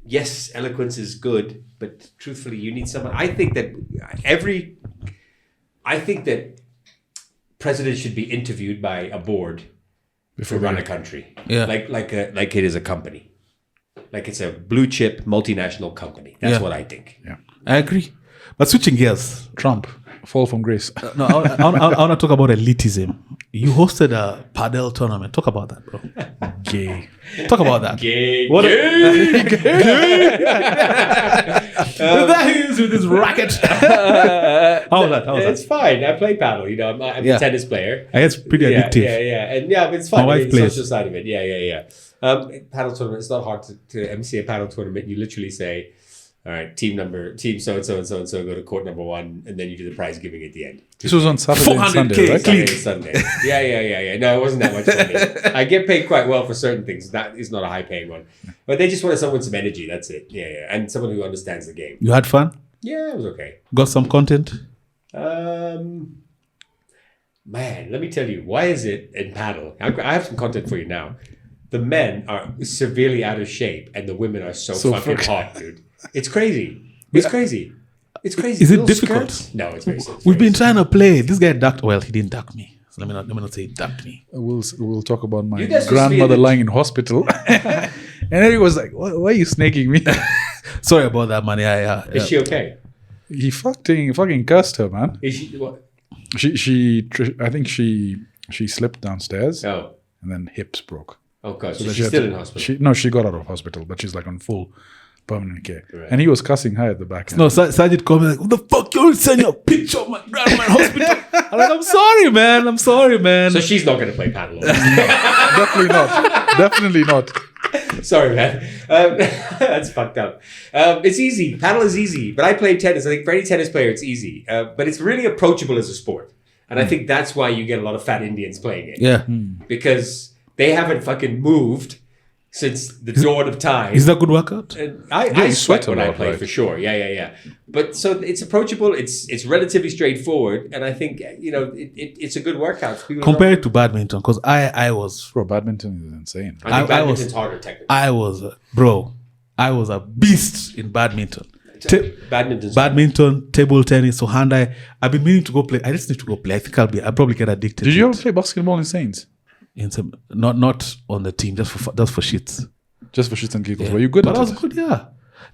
Yes, eloquence is good, but truthfully, you need someone. I think that presidents should be interviewed by a board to run a country. Yeah. Like it is a company. Like it's a blue chip multinational company. That's what I think. Yeah. I agree. But switching gears. Trump, fall from grace. No, I want to talk about elitism. You hosted a padel tournament. Talk about that, bro. Gay. Talk about that. Gay. What gay. that is with this racket. How was that? It's fine. I play paddle. You know, I'm a tennis player. It's pretty addictive. And but it's fun. My wife The plays. social side of it. Paddle tournament. It's not hard to MC a paddle tournament. You literally say, all right, team so and so and so and so go to court number 1, and then you do the prize giving at the end. This was on Saturday and 400K. Sunday, right? Saturday and Sunday. Yeah. No, it wasn't that much money. I get paid quite well for certain things. That is not a high paying one. But they just wanted someone with some energy. That's it. Yeah. And someone who understands the game. You had fun? Yeah, it was okay. Got some content? Man, let me tell you, why is it in paddle? I have some content for you now. The men are severely out of shape and the women are so fucking hot, dude. It's crazy. It's crazy. Is it Little difficult? Skirts? No, it's very simple. We've been trying to play. This guy ducked. Well, he didn't duck me. So let me not say he ducked me. We'll talk about my You guys grandmother lying in hospital. And then he was like, why are you snaking me? Sorry about that, man. Is she okay? He fucking cursed her, man. Is she what? I think she slipped downstairs Oh. and then hips broke. Oh god, so she she's had still to- in hospital. She got out of hospital, but she's like on full permanent care. Right. And he was cussing her at the back end. No, Sajid called me like, what the fuck? You send your picture of my grandma in hospital. I'm like, I'm sorry, man. So she's not going to play paddle. Definitely not. Sorry, man. That's fucked up. It's easy. Paddle is easy. But I play tennis. I think for any tennis player, it's easy. But it's really approachable as a sport. And I think that's why you get a lot of fat Indians playing it. Yeah. Because they haven't fucking moved since the dawn of time. Is that a good workout? And I you sweat sweat a when I lot, play right? for sure. Yeah. But so it's approachable. It's relatively straightforward, and I think it's a good workout. People Compared to badminton, because I was Bro, badminton is insane. I think I badminton's was- harder technically. I was a beast in badminton. Badminton, table tennis, so hand-eye. I've been meaning to go play. I just need to go play. I think I'll probably get addicted. Did to you it. ever play basketball in Saints? In some, not on the team, just for shits. Just for shits and giggles. Were you good But at I was it? good, yeah.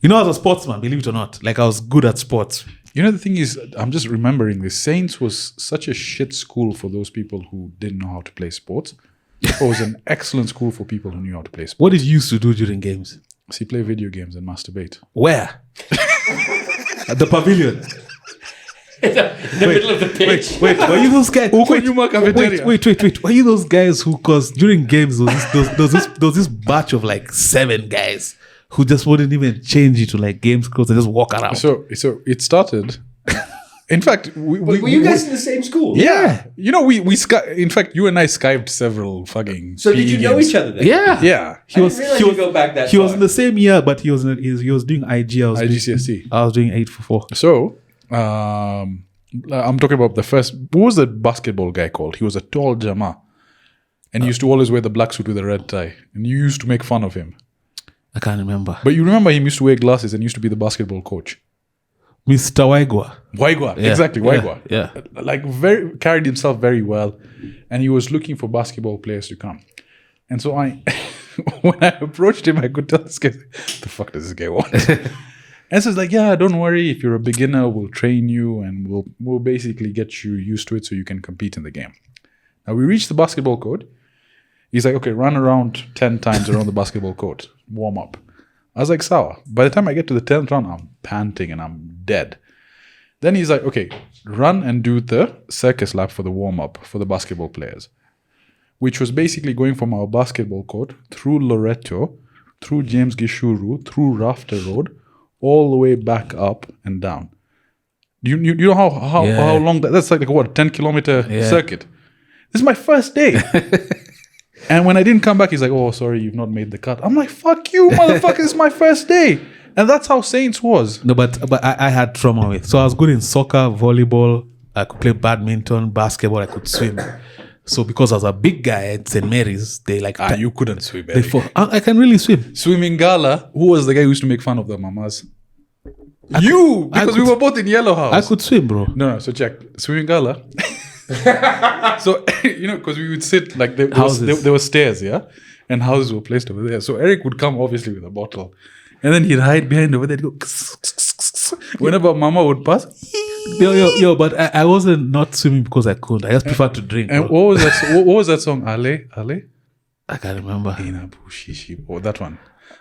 You know, I was a sportsman, believe it or not. Like I was good at sports. You know, the thing is, I'm just remembering this. Saints was such a shit school for those people who didn't know how to play sports. It was an excellent school for people who knew how to play sports. What did you used to do during games? See, play video games and masturbate. Where? At the pavilion. In the middle of the pitch. Wait, were you those guys? cafeteria. Wait. Were you those guys who, because during games, there was this batch of like 7 guys who just wouldn't even change into like games clothes and just walk around? So it started. In fact, Were you guys in the same school? Yeah. You know, in fact, you and I Skyped several fucking. So did you PE know games. each other then? Yeah. Yeah. I didn't realize you go back that He was far. in the same year, but he was doing IG. IGCSE. I was doing 844. So, I'm talking about the first. What was the basketball guy called? He was a tall Jama. And he used to always wear the black suit with the red tie. And you used to make fun of him. I can't remember. But you remember him used to wear glasses and used to be the basketball coach. Mr. Waigwa. Waigwa. Yeah. Exactly, Waigwa. Yeah. Like carried himself very well. And he was looking for basketball players to come. And so when I approached him, I could tell this guy, the fuck does this guy want? And so it's like, yeah, don't worry. If you're a beginner, we'll train you and we'll basically get you used to it so you can compete in the game. Now we reached the basketball court. He's like, okay, run around 10 times around the basketball court. Warm up. I was like, sour. By the time I get to the 10th round, I'm panting and I'm dead. Then he's like, okay, run and do the circus lap for the warm-up for the basketball players, which was basically going from our basketball court through Loreto, through James Gishuru, through Rafter Road, all the way back up and down. You know how long that's like what, a 10-kilometer circuit? This is my first day. And when I didn't come back, he's like, oh, sorry, you've not made the cut. I'm like, fuck you, motherfucker, it's my first day. And that's how Saints was. No, but I had trauma with. So I was good in soccer, volleyball. I could play badminton, basketball. I could swim. So because I was a big guy at St. Mary's, they like... You couldn't swim. I can really swim. Swimming gala, who was the guy who used to make fun of the mamas? Because we were both in Yellow House. I could swim, bro. No, so check. Swimming gala. So, because we would sit like Houses. there were stairs, yeah? And houses were placed over there. So Eric would come obviously with a bottle. And then he'd hide behind over there. He'd go, whenever Mama would pass. Yo, but I wasn't not swimming because I couldn't. I just preferred to drink. And bro. what was that song? Ale? I can't remember. Ina Bushishi. Oh, that one.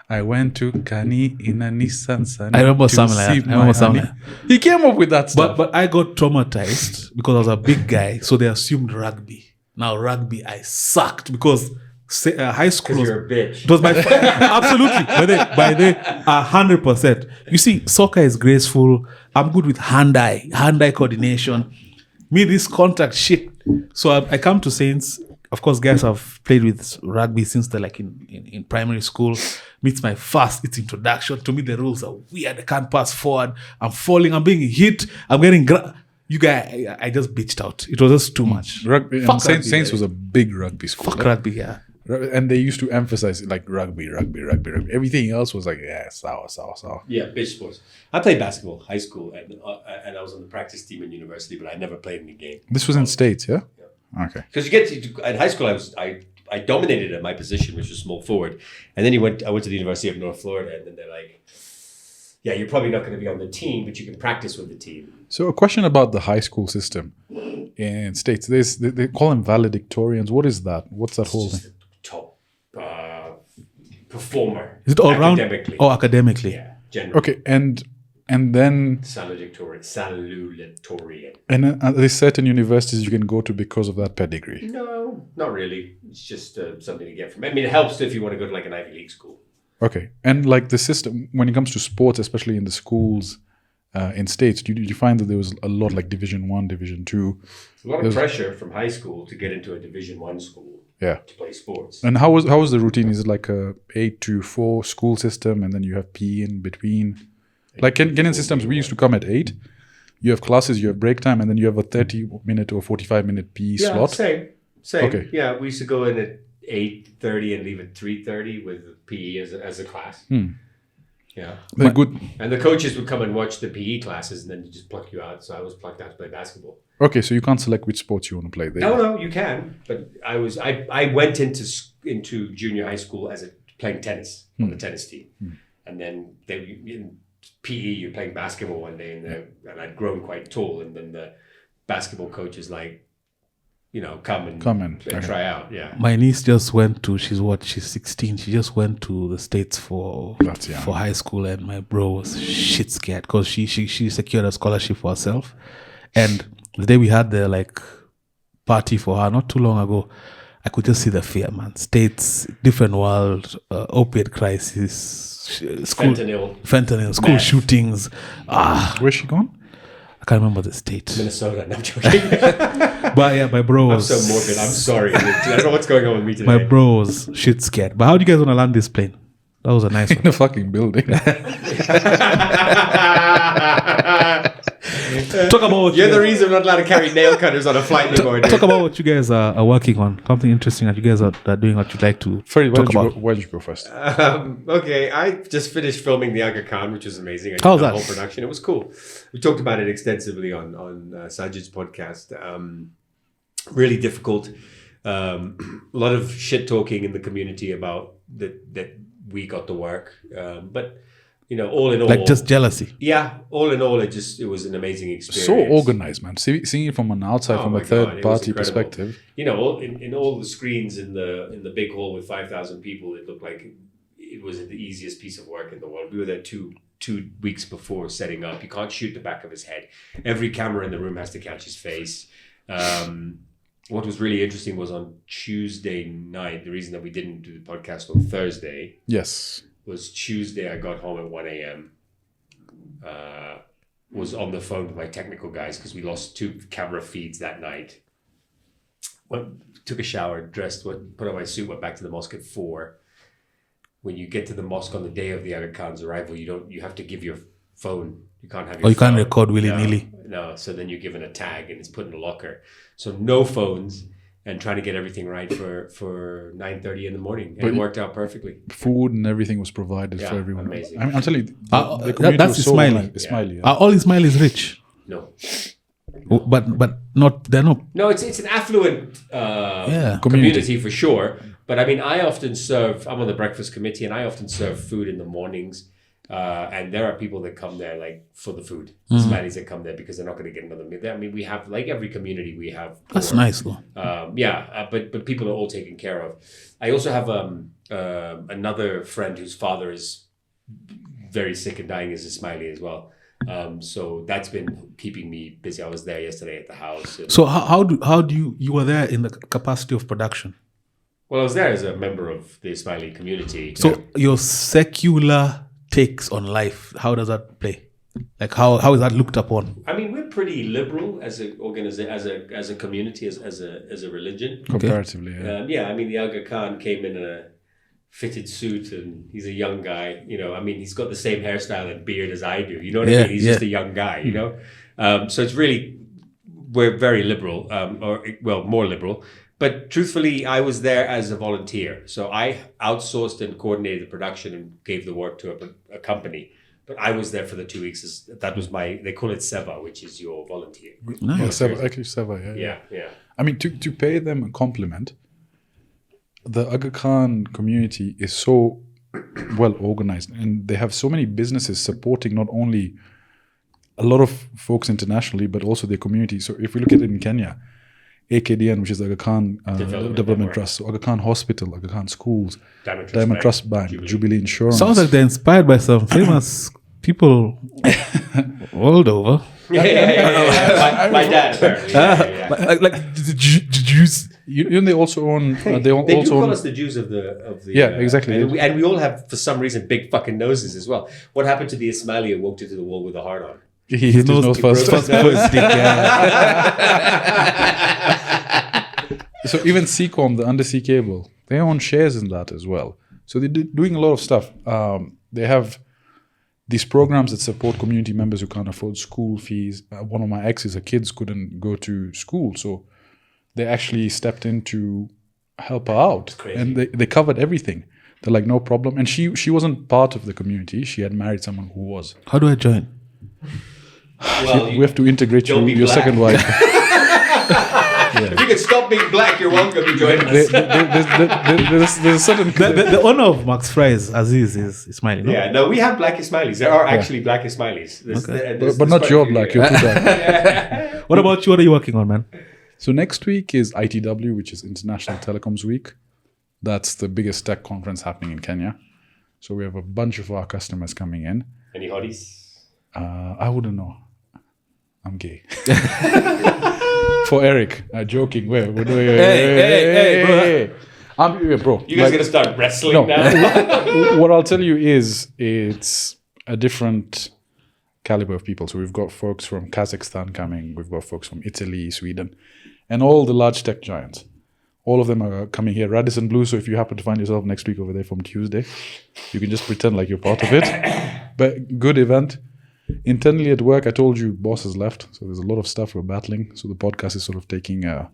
I went to Kani in a Nissan Sunny. I remember to something like see that. I remember my something honey. He came up with that stuff. But I got traumatized because I was a big guy, so they assumed rugby. Now rugby, I sucked because high school. Because you're a bitch. It was my absolutely by the 100%. You see, soccer is graceful. I'm good with hand-eye coordination. Me, this contact shit. So I come to Saints. Of course, guys have played with rugby since they're like in primary school. It's my first introduction. To me, the rules are weird. I can't pass forward. I'm falling. I'm being hit. I'm getting... you guys, I just bitched out. It was just too much. Rugby. Fuck Saints rugby, was a big rugby school. Fuck rugby, yeah. And they used to emphasize like rugby. Everything else was like, sour. Yeah, bitch sports. I played basketball, high school, and I was on the practice team in university, but I never played in a game. This was in States, yeah? Okay. Because you get to, at high school, I dominated at my position, which was small forward, and then I went to the University of North Florida, and then they're like, yeah, you're probably not going to be on the team, but you can practice with the team. So a question about the high school system in States. They call them valedictorians. What is that? What's that whole thing? Top performer. Is it all round? Academically. Oh, academically. Yeah, generally. Okay, and then Salutatorian. and there's certain universities you can go to because of that pedigree. No, not really. It's just something to get from. I mean, it helps if you want to go to like an Ivy League school. Okay, and like the system when it comes to sports, especially in the schools in States, do you find that there was a lot like Division 1, Division 2? A lot of pressure from high school to get into a Division 1 school. Yeah. To play sports. And how was the routine? Is it like a 8 to 4 school system, and then you have PE in between? Like Kenyan systems, we used to come at 8. You have classes, you have break time, and then you have a 30-minute or 45-minute PE slot. Same. Okay. Yeah, we used to go in at 8:30 and leave at 3:30 with PE as a class. Yeah. They're good. And the coaches would come and watch the PE classes, and then you just pluck you out. So I was plucked out to play basketball. Okay, so you can't select which sports you want to play. No, you can. But I went into junior high school as playing tennis on the tennis team, and then in PE you're playing basketball one day, and I'd grown quite tall, and then the basketball coach is like, come and try out. Yeah. My niece just went to. She's 16. She just went to the States for high school, and my bro was shit scared because she secured a scholarship for herself, and the day we had the party for her not too long ago, I could just see the fear, man. States, different world, opiate crisis, school, fentanyl, school shootings. Where's she gone? I can't remember the state. Minnesota. No, I'm joking. But yeah, my bro was... I'm so morbid. I'm sorry. I don't know what's going on with me today. My bro was shit scared. But how do you guys want to land this plane? That was a nice one. In a fucking building. Talk about what You're the reason I'm not allowed to carry nail cutters on a flight anymore. Talk about what you guys are working on. Something interesting that you guys are doing what you'd like to talk about. Why did you go first? Okay, I just finished filming the Aga Khan, which was amazing. How was that? The whole production. It was cool. We talked about it extensively on Sajid's podcast. Really difficult. A lot of shit talking in the community about that we got the work. But all in all, just jealousy. Yeah, all in all, it was an amazing experience. So organized, man. Seeing it from an outside, from a third party perspective. In all the screens in the big hall with 5,000 people, it looked like it was the easiest piece of work in the world. We were there two weeks before setting up. You can't shoot the back of his head. Every camera in the room has to catch his face. What was really interesting was on Tuesday night, the reason that we didn't do the podcast on Thursday. Yes. Was Tuesday. I got home at 1 a.m. Was on the phone with my technical guys because we lost 2 camera feeds that night. Took a shower, dressed, put on my suit, went back to the mosque at 4. When you get to the mosque on the day of the Aga Khan's arrival, you have to give your phone. You can't have your phone. Can't record willy-nilly. No, so then you're given a tag and it's put in a locker. So no phones. And trying to get everything right for 9:30 in the morning, and it worked out perfectly. Food and everything was provided for everyone. Amazing. I mean, I'm telling you, the community that's was so Ismaili. Ismaili. Are all Ismailis rich? No. But not they're not. No, it's an affluent community for sure. But I mean, I often serve. I'm on the breakfast committee, and I often serve food in the mornings. And there are people that come there like for the food. Somalis that come there because they're not going to get another meal. I mean, we have like every community we have. That's nice though. But people are all taken care of. I also have another friend whose father is very sick and dying as a Ismaili as well. So that's been keeping me busy. I was there yesterday at the house. So how do you were there in the capacity of production? Well, I was there as a member of the Ismaili community. So your secular takes on life, how does that play? Like how is that looked upon? I mean, we're pretty liberal as a as a community, as a religion. Comparatively, I mean, the Aga Khan came in a fitted suit and he's a young guy, I mean, he's got the same hairstyle and beard as I do, you know what I mean? He's just a young guy, so it's really, we're very liberal, more liberal. But truthfully, I was there as a volunteer. So I outsourced and coordinated the production and gave the work to a company. But I was there for the 2 weeks. That was they call it Seva, which is your volunteer. Nice. Seva, Yeah. I mean, to pay them a compliment, the Aga Khan community is so well organized and they have so many businesses supporting not only a lot of folks internationally, but also their community. So if we look at it in Kenya, AKDN, which is Aga Khan Development Trust, so Aga Khan Hospital, Aga Khan Schools, Diamond Trust Bank, Jubilee Insurance. Sounds like they're inspired by some famous people world over. Yeah. My dad, apparently. Like the Jews. They also own. They do also call own, us the Jews of the. Yeah, exactly. And we all have, for some reason, big fucking noses as well. What happened to the Ismaili who walked into the wall with a heart on? He hit his nose first. So even Seacom, the undersea cable, they own shares in that as well. So they're doing a lot of stuff. They have these programs that support community members who can't afford school fees. One of my exes, her kids couldn't go to school, so they actually stepped in to help her out. And they covered everything. They're like, no problem. And she wasn't part of the community. She had married someone who was. How do I join? Well, we have to integrate your second wife. If you can stop being black, you're welcome to join us. There's a certain... The owner of Max Fries, Aziz, is Ismaili, no? Yeah, no, we have black Ismailis. There are actually black Ismailis. But not your black. You're too black. What about you? What are you working on, man? So next week is ITW, which is International Telecoms Week. That's the biggest tech conference happening in Kenya. So we have a bunch of our customers coming in. Any hotties? I wouldn't know. I'm gay. For Eric, joking. Wait, hey, bro. You guys gonna start wrestling now? What I'll tell you is it's a different caliber of people. So we've got folks from Kazakhstan coming. We've got folks from Italy, Sweden, and all the large tech giants. All of them are coming here. Radisson Blu. So if you happen to find yourself next week over there from Tuesday, you can just pretend like you're part of it. But good event. Internally at work, I told you boss has left, so there's a lot of stuff we're battling. So the podcast is sort of taking a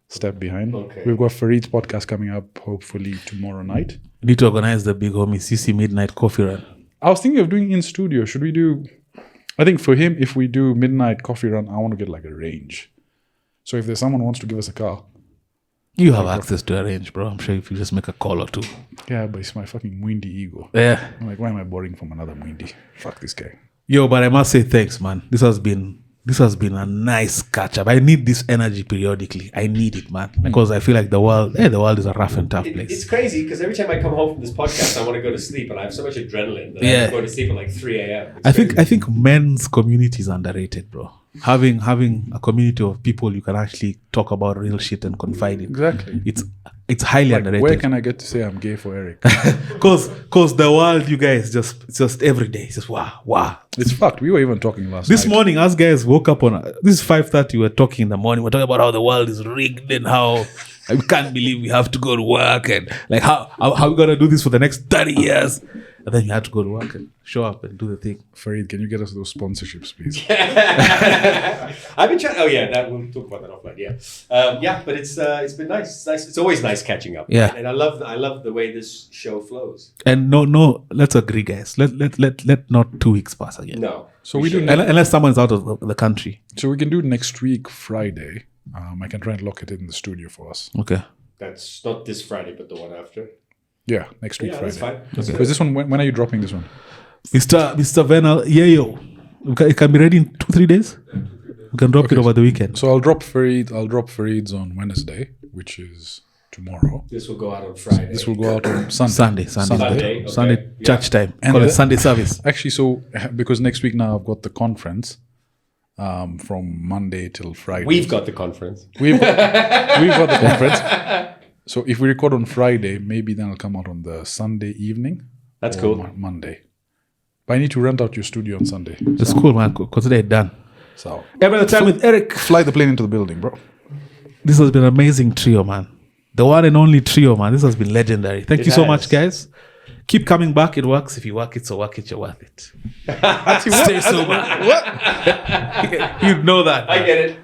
step behind. Okay. We've got Fareed's podcast coming up hopefully tomorrow night. We need to organize the big homie CC Midnight Coffee Run. I was thinking of doing in studio. Should we do... I think for him, if we do midnight coffee run, I want to get like a range. So if there's someone who wants to give us a car... You have access to a range, bro. I'm sure if you just make a call or two. Yeah, but it's my fucking Mwindi ego. Yeah. I'm like, why am I borrowing from another Mwindi? Fuck this guy. Yo, but I must say thanks, man. This has been a nice catch up. I need this energy periodically. I need it, man, because I feel like the world is a rough and tough place. It's crazy because every time I come home from this podcast, I want to go to sleep, and I have so much adrenaline that I go to sleep at like 3 a.m. I think men's community is underrated, bro. Having a community of people you can actually talk about real shit and confide in. Exactly. It's highly underrated. Where can I get to say I'm gay for Eric? Because the world, you guys, just every day, it's just wow. It's fucked. We were even talking last this night. morning, us guys woke up on this is 5:30. We were talking in the morning. We're talking about how the world is rigged and how we can't believe we have to go to work and like how we gonna do this for the next 30 years. And then you had to go to work and show up and do the thing. Fareed, can you get us those sponsorships, please? I've been trying. Oh yeah, we'll talk about that offline. Yeah, but it's been nice. It's nice. It's always nice catching up. Yeah, and I love the way this show flows. And no, let's agree, guys. Let not 2 weeks pass again. No. So we do. Unless someone's out of the country. So we can do next week Friday. I can try and lock it in the studio for us. Okay. That's not this Friday, but the one after. Yeah, next week Yeah, Friday. that's fine. Because this one, when are you dropping this one? Mr. Venal, yo. It can be ready in 2-3 days. We can drop it over the weekend. So I'll drop Fareed's on Wednesday, which is tomorrow. This will go out on Friday. This will go out on Sunday. Sunday, okay. Sunday church time. And Call it Sunday service. Actually, so because next week now I've got the conference from Monday till Friday. We've got the conference. We've got the conference. So if we record on Friday, maybe then I'll come out on the Sunday evening. That's or cool. Monday. But I need to rent out your studio on Sunday. It's cool, man. Consider it done. So Every time with Eric. fly the plane into the building, bro. This has been an amazing trio, man. The one and only trio, man. This has been legendary. Thank you so much, guys. Keep coming back. It works. If you work it, so work it, you're worth it. Stay sober. What? You'd know that. I get it.